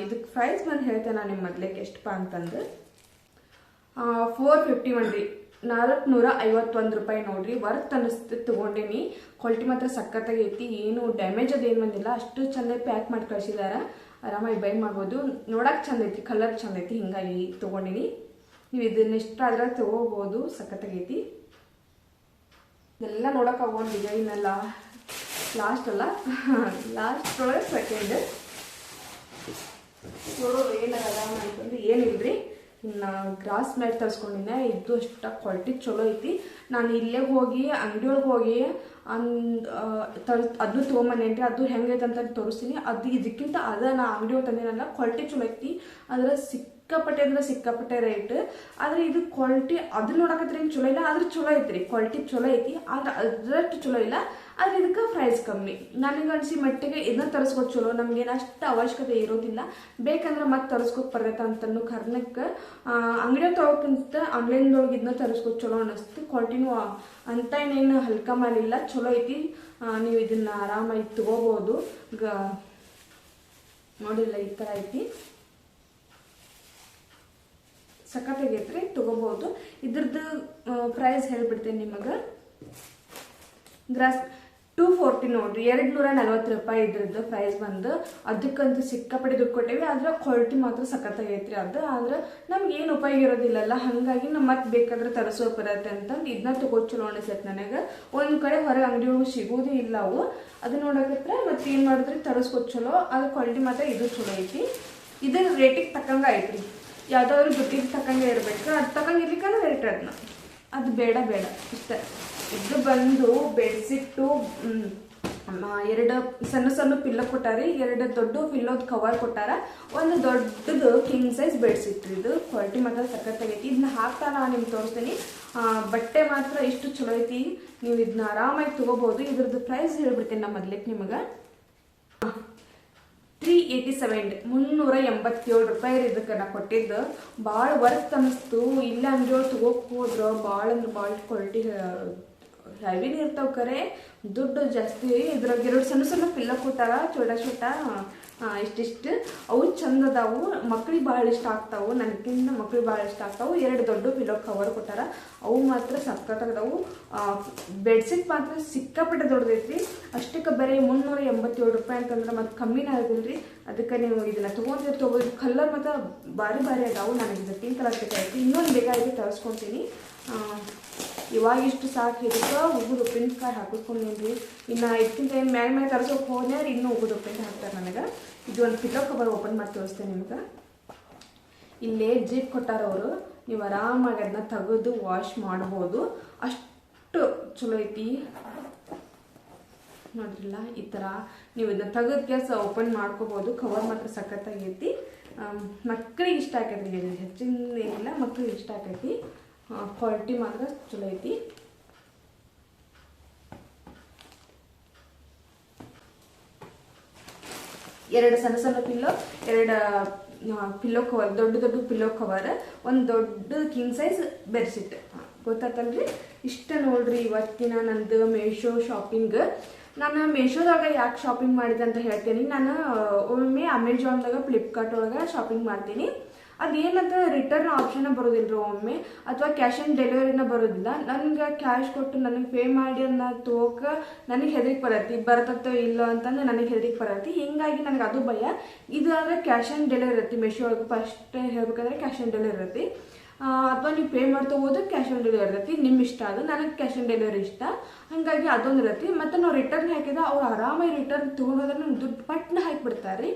ಇದಕ್ಕೆ ಪ್ರೈಸ್ ಬಂದು ಹೇಳ್ತೇನೆ ನಾನು ನಿಮ್ಮ ಮೊದಲೇಕೆ ಎಷ್ಟಪ್ಪ ಅಂತಂದು. 451 ರೀ. 451 ರೂಪಾಯಿ ನೋಡ್ರಿ. ವರ್ತ್ ಅನಿಸ್ತು ತೊಗೊಂಡೇನಿ. ಕ್ವಾಲಿಟಿ ಮಾತ್ರ ಸಖತ್ತಾಗೈತಿ, ಏನು ಡ್ಯಾಮೇಜ್ ಅದೇನು ಬಂದಿಲ್ಲ, ಅಷ್ಟು ಚಂದ ಪ್ಯಾಕ್ ಮಾಡಿ ಕಳಿಸಿದಾರ. ಆರಾಮಾಗಿ ಬೈ ಮಾಡ್ಬೋದು. ನೋಡಕ್ಕೆ ಚಂದ ಐತಿ, ಕಲರ್ ಚಂದ ಐತಿ, ಹಿಂಗಾಗಿ ತೊಗೊಂಡಿನಿ. ನೀವು ಇದನ್ನ ಇಷ್ಟ ಆದ್ರೆ ತೊಗೋಬೋದು, ಸಖತ್ತಾಗೈತಿ. ಇದೆಲ್ಲ ನೋಡಕ್ಕೆ ಆಗೋನ್ ಡಿಸೈನ್ ಎಲ್ಲ ಲಾಸ್ಟ್ ಅಲ್ಲ ಲಾಸ್ಟ್ ಒಳಗೆ ಸೆಕೆಂಡ್ ನೋಡೋದು ಏನಾಗಲ್ಲ ಅಂತಂದ್ರೆ ಏನಿಲ್ರಿ. ಇನ್ನು ಗ್ರಾಸ್ ಮ್ಯಾಟ್ ತರಿಸ್ಕೊಂಡಿದ್ದೆ, ಇದು ಅಷ್ಟು ಕ್ವಾಲಿಟಿ ಚಲೋ ಐತಿ. ನಾನು ಇಲ್ಲೇ ಹೋಗಿ ಅಂಗಡಿಯೊಳಗೆ ಹೋಗಿ ಅದನ್ನು ತೊಗೊಂಬಂದೇನ್ರಿ. ಅದು ಹೆಂಗೈತೆ ಅಂತ ತೋರಿಸ್ತೀನಿ. ಅದು ಇದಕ್ಕಿಂತ ನಾ ಅಂಗಡಿ ಒಳಗೆ ತಂದಿನಲ್ಲ, ಕ್ವಾಲಿಟಿ ಚಲೋ ಐತಿ. ಆದರೆ ಸಿಕ್ಕಾಪಟ್ಟೆ ಅಂದ್ರೆ ಸಿಕ್ಕಾಪಟ್ಟೆ ರೇಟ್. ಆದರೆ ಇದು ಕ್ವಾಲಿಟಿ ಅದು ನೋಡಕತ್ರಿ ಏನು ಚಲೋ ಇಲ್ಲ, ಆದ್ರೆ ಚಲೋ ಐತ್ರಿ. ಕ್ವಾಲಿಟಿ ಚಲೋ ಐತಿ, ಆದ್ರೆ ಅದರಷ್ಟು ಚಲೋ ಇಲ್ಲ. ಆದರೆ ಇದಕ್ಕೆ ಪ್ರೈಸ್ ಕಮ್ಮಿ. ನನಗೆ ಅನಿಸಿ ಮಟ್ಟಿಗೆ ಇದನ್ನ ತರಿಸ್ಕೊಟ್ಟು ಚಲೋ. ನಮ್ಗೇನು ಅಷ್ಟು ಅವಶ್ಯಕತೆ ಇರೋದಿಲ್ಲ. ಬೇಕಂದ್ರೆ ಮತ್ತೆ ತರಿಸ್ಕೊಟ್ಟು ಬರ್ತೈತೆ ಅಂತನೂ ಕಾರಣಕ್ಕೆ ಅಂಗಡಿಯೊಳಗೆ ತೊಗೋಕ್ಕಿಂತ ಆನ್ಲೈನ್ದೊಳಗೆ ಇದನ್ನ ತರಿಸ್ಕೊಟ್ಟು ಚಲೋ ಅನ್ನಿಸ್ತು. ಕ್ವಾಲಿಟಿನೂ ಅಂತ ಏನೇನು ಹಲ್ಕ ಮಾಡಿಲ್ಲ, ಚಲೋ ಐತಿ. ನೀವು ಇದನ್ನ ಆರಾಮಾಗಿ ತಗೋಬೋದು. ನೋಡಿಲ್ಲ, ಈ ಥರ ಐತಿ, ಸಖತ್ತಾಗೈತ್ರಿ, ತಗೋಬಹುದು. ಇದ್ರದ್ದು ಪ್ರೈಸ್ ಹೇಳ್ಬಿಡ್ತೇನೆ ನಿಮಗೆ. ಗ್ರಾಸ್ 240 ನೋಡ್ರಿ, 240 ರೂಪಾಯಿ ಇದ್ರದ್ದು ಪ್ರೈಸ್ ಬಂದು. ಅದಕ್ಕಂತೂ ಸಿಕ್ಕಾಪಟ್ಟೆ ದುಡ್ಡು ಕೊಟ್ಟೇವಿ, ಆದ್ರೆ ಕ್ವಾಲಿಟಿ ಮಾತ್ರ ಸಖತ್ತಾಗೈತ್ರಿ. ಅದು ಆದ್ರೆ ನಮ್ಗೆ ಏನು ಉಪಯೋಗ ಇರೋದಿಲ್ಲಲ್ಲ, ಹಾಗಾಗಿ ನಮ್ಮ ಮತ್ತೆ ಬೇಕಾದ್ರೆ ತರಿಸೋ ಬರತ್ತೆ ಅಂತಂದು ಇದನ್ನ ತಗೋದು ಚಲೋ ಅನಿಸೈತೆ ನನಗೆ. ಒಂದು ಕಡೆ ಹೊರಗೆ ಅಂಗಡಿ ಒಳಗೆ ಸಿಗೋದೇ ಇಲ್ಲ ಅವು. ಅದು ನೋಡಕತ್ರ ಮತ್ತೆ ಏನು ಮಾಡಿದ್ರಿ ತರಿಸ್ಕೊಟ್ಟು ಚಲೋ. ಅದು ಕ್ವಾಲಿಟಿ ಮಾತ್ರ ಇದು ಚಲೋ ಐತಿ. ಇದು ರೇಟಿಗೆ ತಕ್ಕಂಗ ಐತ್ರಿ. ಯಾವುದಾದ್ರು ದುಡ್ಡಿಗೆ ತಕ್ಕಂಗೆ ಇರಬೇಕು. ಅದು ತಕ್ಕಂಗೆ ಇರ್ಲಿಕ್ಕಂದ್ರೆ ರೇಟ್ ಅದನ್ನ ಅದು ಬೇಡ ಇಷ್ಟ. ಇದು ಬಂದು ಬೆಡ್ಶೀಟು 2 ಸಣ್ಣ ಸಣ್ಣ ಪಿಲ್ಲೋ ಕೊಟ್ಟಾರಿ, 2 ದೊಡ್ಡ ಪಿಲ್ಲೋದ್ ಕವರ್ ಕೊಟ್ಟಾರ, ಒಂದು ದೊಡ್ಡದು ಕಿಂಗ್ ಸೈಜ್ ಬೆಡ್ಶೀಟ್. ಇದು ಕ್ವಾಲಿಟಿ ಮಾತ್ರ ಸಖತ್ತಾಗೈತಿ. ಇದನ್ನ ಹಾಕ್ತಾ ನಾನು ನಿಮ್ಗೆ ತೋರಿಸ್ತೀನಿ. ಬಟ್ಟೆ ಮಾತ್ರ ಇಷ್ಟು ಚಲೋ ಐತಿ, ನೀವು ಇದನ್ನ ಆರಾಮಾಗಿ ತಗೋಬಹುದು. ಇದ್ರದ್ದು ಪ್ರೈಸ್ ಹೇಳ್ಬಿಡ್ತೀನಿ ನಾ ಮೊದ್ಲಿಕ್ಕೆ ನಿಮಗೆ. 387 387 ರೂಪಾಯಿ ಇದಕ್ಕೆ ನಾ ಕೊಟ್ಟಿದ್ದು. ಭಾಳ ವರ್ತ್ ಅನ್ನಿಸ್ತು. ಇಲ್ಲ ಅಂಗಡಿಯೊಳಗೆ ತಗೋಕ್ ಹೋದ್ರೆ ಭಾಳ ಅಂದ್ರೆ ಭಾಳ ಕ್ವಾಲಿಟಿ ಹೆವಿನೇ ಇರ್ತಾವೆ, ಕರೆ ದುಡ್ಡು ಜಾಸ್ತಿ. ಇದ್ರಾಗ 2 ಸಣ್ಣ ಸಣ್ಣ ಪಿಲ್ಲ ಕೊಟ್ಟಾರ, ಚೋಟ ಇಷ್ಟಿಷ್ಟು. ಅವು ಚಂದ ಅದಾವು, ಮಕ್ಳಿಗೆ ಭಾಳ ಇಷ್ಟ ಆಗ್ತಾವು. ನನಗಿಂತ ಮಕ್ಳಿಗೆ ಭಾಳ ಇಷ್ಟ ಆಗ್ತಾವು. 2 ದೊಡ್ಡ ಪಿಲ್ಲೋ ಕವರ್ ಕೊಟ್ಟಾರ, ಅವು ಮಾತ್ರ ಸಖತ್ತಾಗದಾವು. ಬೆಡ್ಶೀಟ್ ಮಾತ್ರ ಸಿಕ್ಕಾಪಟ್ಟೆ ದೊಡ್ಡದೈತಿ. ಅಷ್ಟಕ್ಕೆ ಬರೀ 387 ರೂಪಾಯಿ ಅಂತಂದ್ರೆ ಮತ್ತೆ ಕಮ್ಮಿನೇ ಆಗಿಲ್ರಿ. ಅದಕ್ಕೆ ನೀವು ಇದನ್ನ ತೊಗೋಬೋದು. ಕಲರ್ ಮಾತ್ರ ಭಾರಿ ಅದಾವು. ನನಗೆ ಇದು ಪಿಂಕ್ ಕಲರ್ ಬೇಕಾಗಿತ್ತು, ಇನ್ನೊಂದು ಬೇಕಾಗಿ ತರಿಸ್ಕೊತೀನಿ. ಇವಾಗ ಇಷ್ಟು ಸಾಕು. ಇದಕ್ಕೆ ಉಗುದು ಉಪ್ಪಿನಕಾಯಿ ಹಾಕಿಸ್ಕೊಂಡ್ರಿ. ಇನ್ನು ಇದಕ್ಕಿಂತ ಏನು ಮೇಲೆ ತರಿಸೋಕೆ ಹೋದ್ರೆ ಇನ್ನೂ ಉಗುದು ಉಪ್ಪಿನಕಾಯಿ ಹಾಕ್ತಾರೆ ನನಗೆ. ಇದು ಒಂದು ಪಿಲ್ಲೋ ಕವರ್ ಓಪನ್ ಮಾಡಿ ತೋರಿಸ್ತೇನೆ ನಿಮ್ಗೆ. ಇಲ್ಲೇ ಜಿಪ್ ಕೊಟ್ಟಾರ ಅವರು, ನೀವು ಆರಾಮಾಗಿ ಅದನ್ನ ತೆಗೆದು ವಾಶ್ ಮಾಡ್ಬೋದು. ಅಷ್ಟು ಚಲೋ ಐತಿ ನೋಡ್ರಿಲ್ಲ. ಈ ಥರ ನೀವು ಇದನ್ನ ತೆಗೆದು ಕೆಲಸ ಓಪನ್ ಮಾಡ್ಕೋಬೋದು. ಕವರ್ ಮಾತ್ರ ಸಖತ್ತಾಗೈತಿ. ಮಕ್ಕಳಿಗೆ ಇಷ್ಟ ಆಕೈತಿ. ಇದು ಹೆಚ್ಚಿನ ಏನಿಲ್ಲ, ಮಕ್ಕಳಿಗೆ ಇಷ್ಟ ಆಕೈತಿ. ಕ್ವಾಲಿಟಿ ಮಾತ್ರ ಚಲೋ ಐತಿ. ಎರಡು ಸಣ್ಣ ಪಿಲ್ಲೋ, 2 ಪಿಲ್ಲೋ ಕವರ್, ದೊಡ್ಡ ಪಿಲ್ಲೋ ಕವರ್, ಒಂದು ದೊಡ್ಡ ಕಿಂಗ್ ಸೈಜ್ ಬೆಡ್ಶೀಟ್. ಗೊತ್ತಾತಲ್ರಿ? ಇಷ್ಟ ನೋಡ್ರಿ ಇವತ್ತಿನ ನಂದು ಮೇಶೋ ಶಾಪಿಂಗ್. ನಾನು ಮೇಶೋದಾಗ ಯಾಕೆ ಶಾಪಿಂಗ್ ಮಾಡಿದೆ ಅಂತ ಹೇಳ್ತೀನಿ. ನಾನು ಒಮ್ಮೆ ಅಮೆಜಾನ್ದಾಗ, ಫ್ಲಿಪ್ಕಾರ್ಟ್ ಒಳಗೆ ಶಾಪಿಂಗ್ ಮಾಡ್ತೀನಿ. ಅದೇನಂತ ರಿಟರ್ನ್ ಆಪ್ಷನ್ ಬರೋದಿಲ್ಲ ಒಮ್ಮೆ, ಅಥವಾ ಕ್ಯಾಶ್ ಆನ್ ಡೆಲಿವರಿನ ಬರೋದಿಲ್ಲ. ನನಗೆ ಕ್ಯಾಶ್ ಕೊಟ್ಟು ನನಗೆ ಪೇ ಮಾಡಿ ಅನ್ನ ತಗೋಕೆ ನನಗೆ ಹೆದರಿಕೆ ಬರತ್ತೋ ಇಲ್ಲ ಅಂತಂದ್ರೆ ನನಗೆ ಹೆದರಿಕೆ ಬರತ್ತಿ. ಹೀಗಾಗಿ ನನಗೆ ಅದು ಭಯ. ಇದು ಅಂದರೆ ಕ್ಯಾಶ್ ಆನ್ ಡೆಲಿವರಿ ಇರತ್ತೆ. ಮೆಶೋ ಒಳಗೆ ಫಸ್ಟ್ ಹೇಳ್ಬೇಕಂದ್ರೆ ಕ್ಯಾಶ್ ಆನ್ ಡೆಲಿವರಿ ಇರತ್ತೆ. ಅಥವಾ ನೀವು ಪೇ ಮಾಡ್ತೋಬೋದು, ಕ್ಯಾಶ್ ಆನ್ ಡೆಲಿವರಿ ಇರತ್ತೆ. ನಿಮ್ಮ ಇಷ್ಟ. ಅದು ನನಗೆ ಕ್ಯಾಶ್ ಆನ್ ಡೆಲಿವರಿ ಇಷ್ಟ, ಹಾಗಾಗಿ ಅದೊಂದು ಇರತ್ತೆ. ಮತ್ತು ನಾವು ರಿಟರ್ನ್ ಹಾಕಿದ್ರೆ ಅವ್ರು ಆರಾಮಾಗಿ ರಿಟರ್ನ್ ತೊಗೊಂಡೋದ್ರೆ ನಮ್ಗೆ ದುಡ್ಡು ಪಟ್ನ ಹಾಕಿಬಿಡ್ತಾರೆ.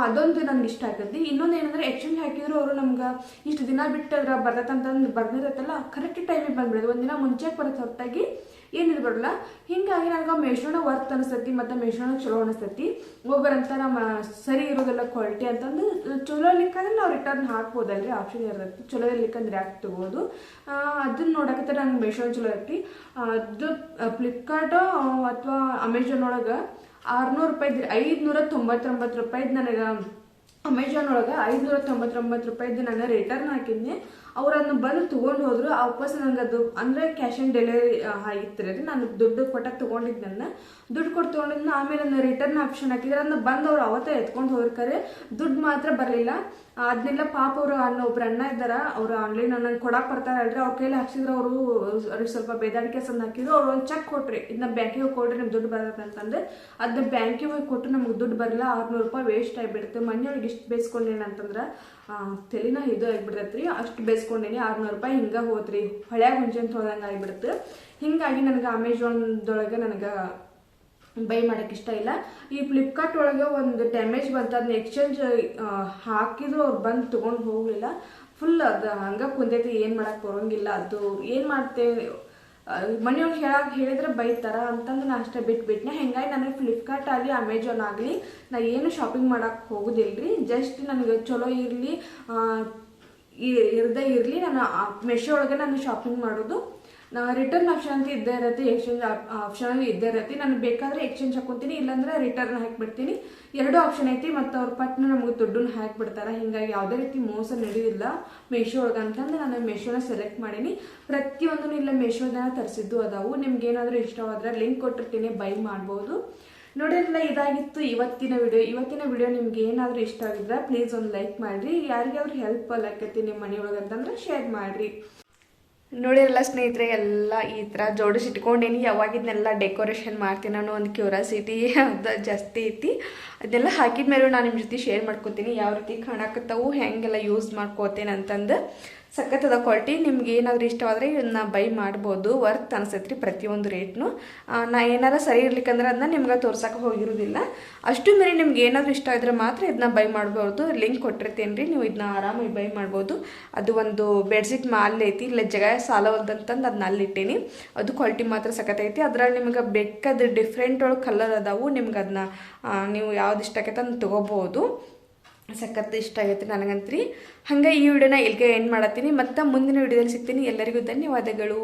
ಅದೊಂದು ನನಗೆ ಇಷ್ಟ ಆಗ್ತೈತಿ. ಇನ್ನೊಂದು ಏನಂದ್ರೆ ಎಕ್ಸ್ಚೇಂಜ್ ಹಾಕಿದ್ರು ಅವರು ನಮ್ಗೆ ಇಷ್ಟು ದಿನ ಬಿಟ್ಟದ್ರ ಬರ್ತಂತಂದು ಬರ್ದಿರತ್ತಲ್ಲ, ಕರೆಕ್ಟ್ ಟೈಮಿಗೆ ಬಂದ್ಬಿಡೋದು. ಒಂದಿನ ಮುಂಚೆ ಬರುತ್ತೆ ಹೊರತಾಗಿ ಏನಿದು ಬರಲ್ಲ. ಹಿಂಗಾಗಿ ನನಗೆ ಮೇಶೋನ ವರ್ತ್ ಅನಿಸ್ತೈತಿ, ಮತ್ತು ಮೇಶೋನ ಚಲೋ ಅನಿಸ್ತೈತಿ. ಒಬ್ಬರಂತ ನಮ್ಮ ಸರಿ ಇರೋದೆಲ್ಲ ಕ್ವಾಲಿಟಿ ಅಂತಂದು ಚಲೋ ಇರ್ಲಿಕ್ಕಂದ್ರೆ ನಾವು ರಿಟರ್ನ್ ಹಾಕ್ಬೋದಲ್ರಿ, ಆಪ್ಷನ್ ಇರ್ತೈತಿ. ಚಲೋ ಇರ್ಲಿಕ್ಕಂದ್ರೆ ಯಾಕೆ ತಗೋದು. ಅದನ್ನ ನೋಡಕತ್ತಾರೆ ನಂಗೆ ಮೇಶೋ ಚಲೋ ಐತಿ. ಅದು ಫ್ಲಿಪ್ಕಾರ್ಟು ಅಥವಾ ಅಮೆಜಾನ್ ಒಳಗೆ 600 ರೂಪಾಯಿದ್ದು 599 ರೂಪಾಯಿದ್ದು ನನಗೆ ಅಮೆಜಾನ್ ಒಳಗೆ 599 ರೂಪಾಯಿದ್ದು ನಾನು ರಿಟರ್ನ್ ಹಾಕಿದ್ನಿ. ಅವರನ್ನು ಬಂದು ತೊಗೊಂಡು ಹೋದ್ರು. ಆ ವಾಪಸ್ ನನಗೆ ಅದು ಅಂದರೆ ಕ್ಯಾಶ್ ಆನ್ ಡೆಲಿವರಿ ಆಗಿತ್ತು ರೀ. ನಾನು ದುಡ್ಡು ಕೊಟ್ಟಾಗ ತೊಗೊಂಡಿದ್ದನ್ನ ದುಡ್ಡು ಕೊಟ್ಟು ತೊಗೊಂಡಿದ್ದನ್ನ ಆಮೇಲೆ ನಾನು ರಿಟರ್ನ್ ಆಪ್ಷನ್ ಹಾಕಿದ್ರೆ ಅದನ್ನ ಬಂದು ಅವ್ರು ಅವತ್ತೇ ಎತ್ಕೊಂಡು ಹೋಗ್ತಾರೆ, ದುಡ್ಡು ಮಾತ್ರ ಬರಲಿಲ್ಲ. ಅದನ್ನೆಲ್ಲ ಪಾಪ ಅವರು ಒಬ್ರು ಅಣ್ಣ ಇದ್ದಾರ, ಅವರು ಆನ್ಲೈನ್ ನನಗೆ ಕೊಡಕ್ಕೆ ಬರ್ತಾರಲ್ರಿ, ಅವ್ರ ಕೈಲಿ ಹಾಕ್ಸಿದ್ರು. ಅವರು ಅವ್ರಿಗೆ ಸ್ವಲ್ಪ ಬೇದಾಡಿಕೆ ಸಂದು ಹಾಕಿದ್ರು. ಅವ್ರು ಒಂದು ಚೆಕ್ ಕೊಟ್ರಿ, ಇದನ್ನ ಬ್ಯಾಂಕಿಗೆ ಹೋಗಿ ಕೊಡ್ರಿ ನಿಮ್ಗೆ ದುಡ್ಡು ಬರುತ್ತೆ ಅಂತಂದ್ರೆ ಅದನ್ನ ಬ್ಯಾಂಕಿಗೆ ಹೋಗಿ ಕೊಟ್ಟು ನಮ್ಗೆ ದುಡ್ಡು ಬರಲಿಲ್ಲ. 600 ರೂಪಾಯಿ ವೇಸ್ಟ್ ಆಗಿಬಿಡುತ್ತೆ. ಮನೆಯೊಳಗೆ ಇಷ್ಟು ಬೇಯಿಸ್ಕೊಂಡೇನೆ ಅಂತಂದ್ರೆ ತಲೆನ ಇದು ಆಗಿಬಿಡ್ತೈತೆ ರೀ. ಅಷ್ಟು ಬೇಯಿಸ್ಕೊಂಡೇನಿ 600 ರೂಪಾಯಿ ಹಿಂಗೆ ಹೋದ್ರಿ, ಹಳ್ಯಾಗ ಹುಂಚೆ ಅಂತ ಹೋದಂಗೆ ಆಗಿಬಿಡುತ್ತೆ. ಹಿಂಗಾಗಿ ನನಗೆ ಅಮೆಝಾನ್ದೊಳಗೆ ನನಗೆ ಬೈ ಮಾಡೋಕ್ಕೆ ಇಷ್ಟ ಇಲ್ಲ. ಈ ಫ್ಲಿಪ್ಕಾರ್ಟ್ ಒಳಗೆ ಒಂದು ಡ್ಯಾಮೇಜ್ ಬಂತು, ಅದನ್ನ ಎಕ್ಸ್ಚೇಂಜ್ ಹಾಕಿದ್ರು ಅವ್ರು ಬಂದು ತೊಗೊಂಡು ಹೋಗಲಿಲ್ಲ. ಫುಲ್ ಅದು ಹಂಗೆ ಕುಂತೈತಿ, ಏನು ಮಾಡೋಕ್ಕೆ ಬರೋಂಗಿಲ್ಲ. ಅದು ಏನು ಮಾಡ್ತೇವೆ ಮನೆಯವ್ರು ಹೇಳಿದ್ರೆ ಬೈತಾರ ಅಂತಂದು ನಾ ಅಷ್ಟೇ ಬಿಟ್ಬಿಟ್ನೆ. ಹಿಂಗಾಗಿ ನನಗೆ ಫ್ಲಿಪ್ಕಾರ್ಟ್ ಆಗಲಿ ಅಮೆಝಾನ್ ಆಗಲಿ ನಾ ಏನು ಶಾಪಿಂಗ್ ಮಾಡೋಕ್ಕೆ ಹೋಗೋದಿಲ್ರಿ. ಜಸ್ಟ್ ನನಗೆ ಚಲೋ ಇರಲಿ ಇರದೇ ಇರಲಿ, ನಾನು ಮೆಶೋ ಒಳಗೆ ನಾನು ಶಾಪಿಂಗ್ ಮಾಡೋದು. ರಿಟರ್ನ್ ಆಪ್ಷನ್ ಅಂತ ಇದ್ದೇ ಇರುತ್ತೆ, ಎಕ್ಸ್ಚೇಂಜ್ ಆಪ್ಷನ್ ಇದ್ದೇ ಇರುತ್ತೆ. ನಾನು ಬೇಕಾದರೆ ಎಕ್ಸ್ಚೇಂಜ್ ಹಾಕೊತೀನಿ, ಇಲ್ಲಾಂದ್ರೆ ರಿಟರ್ನ್ ಹಾಕಿಬಿಡ್ತೀನಿ. 2 ಆಪ್ಷನ್ ಐತಿ. ಮತ್ತು ಅವ್ರ ಪಟ್ನ ನಮ್ಗೆ ದುಡ್ಡನ್ನ ಹಾಕಿಬಿಡ್ತಾರೆ. ಹಿಂಗಾಗಿ ಯಾವುದೇ ರೀತಿ ಮೋಸ ನಡೆಯೋದಿಲ್ಲ ಮೆಶೋ ಒಳಗೆ ಅಂತಂದ್ರೆ ನಾನು ಮೆಶೋನ ಸೆಲೆಕ್ಟ್ ಮಾಡೀನಿ. ಪ್ರತಿಯೊಂದೂ ಇಲ್ಲ ಮೆಶೋದನ್ನ ತರಿಸಿದ್ದು ಅದಾವು. ನಿಮ್ಗೆ ಏನಾದರೂ ಇಷ್ಟವಾದ್ರೆ ಲಿಂಕ್ ಕೊಟ್ಟಿರ್ತೀನಿ, ಬೈ ಮಾಡ್ಬೋದು. ನೋಡಿರಲ್ಲ, ಇದಾಗಿತ್ತು ಇವತ್ತಿನ ವಿಡಿಯೋ. ನಿಮ್ಗೆ ಏನಾದರೂ ಇಷ್ಟ ಆಗಿದ್ರೆ ಪ್ಲೀಸ್ ಒಂದು ಲೈಕ್ ಮಾಡಿರಿ. ಯಾರಿಗಾದ್ರೂ ಹೆಲ್ಪ್ ಆಕೈತಿ ನಿಮ್ಮ ಮನೆಯೊಳಗೆ ಅಂತಂದ್ರೆ ಶೇರ್ ಮಾಡಿರಿ. ನೋಡಿರಲ್ಲ ಸ್ನೇಹಿತರೆ, ಎಲ್ಲ ಈ ಥರ ಜೋಡಿಸಿಟ್ಕೊಂಡೇನಿ. ಯಾವಾಗಿದ್ನೆಲ್ಲ ಡೆಕೋರೇಷನ್ ಮಾಡ್ತೀನಿ ಅನ್ನೋ ಒಂದು ಕ್ಯೂರಿಯಾಸಿಟಿ ಅದು ಜಾಸ್ತಿ ಐತಿ. ಅದನ್ನೆಲ್ಲ ಹಾಕಿದ ಮೇಲೂ ನಾನು ನಿಮ್ಮ ಜೊತೆ ಶೇರ್ ಮಾಡ್ಕೊತೀನಿ, ಯಾವ ರೀತಿ ಕಾಣಕತ್ತವು, ಹೆಂಗೆಲ್ಲ ಯೂಸ್ ಮಾಡ್ಕೋತೇನೆ ಅಂತಂದು. ಸಖತ್ತದ ಕ್ವಾಲಿಟಿ. ನಿಮ್ಗೆ ಏನಾದರೂ ಇಷ್ಟವಾದರೆ ಇದನ್ನ ಬೈ ಮಾಡ್ಬೋದು. ವರ್ತ್ ಅನಿಸ್ತೈತ್ರಿ ಪ್ರತಿಯೊಂದು ರೇಟ್ನು. ನಾ ಏನಾರ ಸರಿ ಇರ್ಲಿಕ್ಕಂದ್ರೆ ಅದನ್ನ ನಿಮ್ಗೆ ತೋರ್ಸಕ್ಕೆ ಹೋಗಿರೋದಿಲ್ಲ. ಅಷ್ಟು ಮೇಲೆ ನಿಮ್ಗೆ ಏನಾದರೂ ಇಷ್ಟ ಇದ್ರೆ ಮಾತ್ರ ಇದನ್ನ ಬೈ ಮಾಡ್ಬೋದು. ಲಿಂಕ್ ಕೊಟ್ಟಿರ್ತೇನೆ ರೀ, ನೀವು ಇದನ್ನ ಆರಾಮಾಗಿ ಬೈ ಮಾಡ್ಬೋದು. ಅದು ಒಂದು ಬೆಡ್ಶೀಟ್ ಮಾಲ್ ಐತಿ, ಇಲ್ಲ ಜಗ ಸಾಲವಲ್ದಂತಂದು ಅದನ್ನ ಅಲ್ಲಿಟ್ಟೇನಿ. ಅದು ಕ್ವಾಲಿಟಿ ಮಾತ್ರ ಸಖತ್ತೈತಿ. ಅದ್ರಲ್ಲಿ ನಿಮ್ಗೆ ಬೇಕಾದ ಡಿಫ್ರೆಂಟ್ ಒಳಗೆ ಕಲರ್ ಅದಾವು. ನಿಮ್ಗೆ ಅದನ್ನ ನೀವು ಯಾವ್ದು ಇಷ್ಟ ಆಕೈತೆ ಅದನ್ನ ತೊಗೋಬೋದು. ಸಖತ್ ಇಷ್ಟ ಆಗೈತೆ ನನಗಂತ್ರಿ. ಹಂಗೆ ಈ ವಿಡಿಯೋನ ಇಲ್ಲಿಗೆ ಎಂಡ್ ಮಾಡತ್ತೀನಿ. ಮತ್ತು ಮುಂದಿನ ವಿಡಿಯೋದಲ್ಲಿ ಸಿಗ್ತೀನಿ. ಎಲ್ಲರಿಗೂ ಧನ್ಯವಾದಗಳು.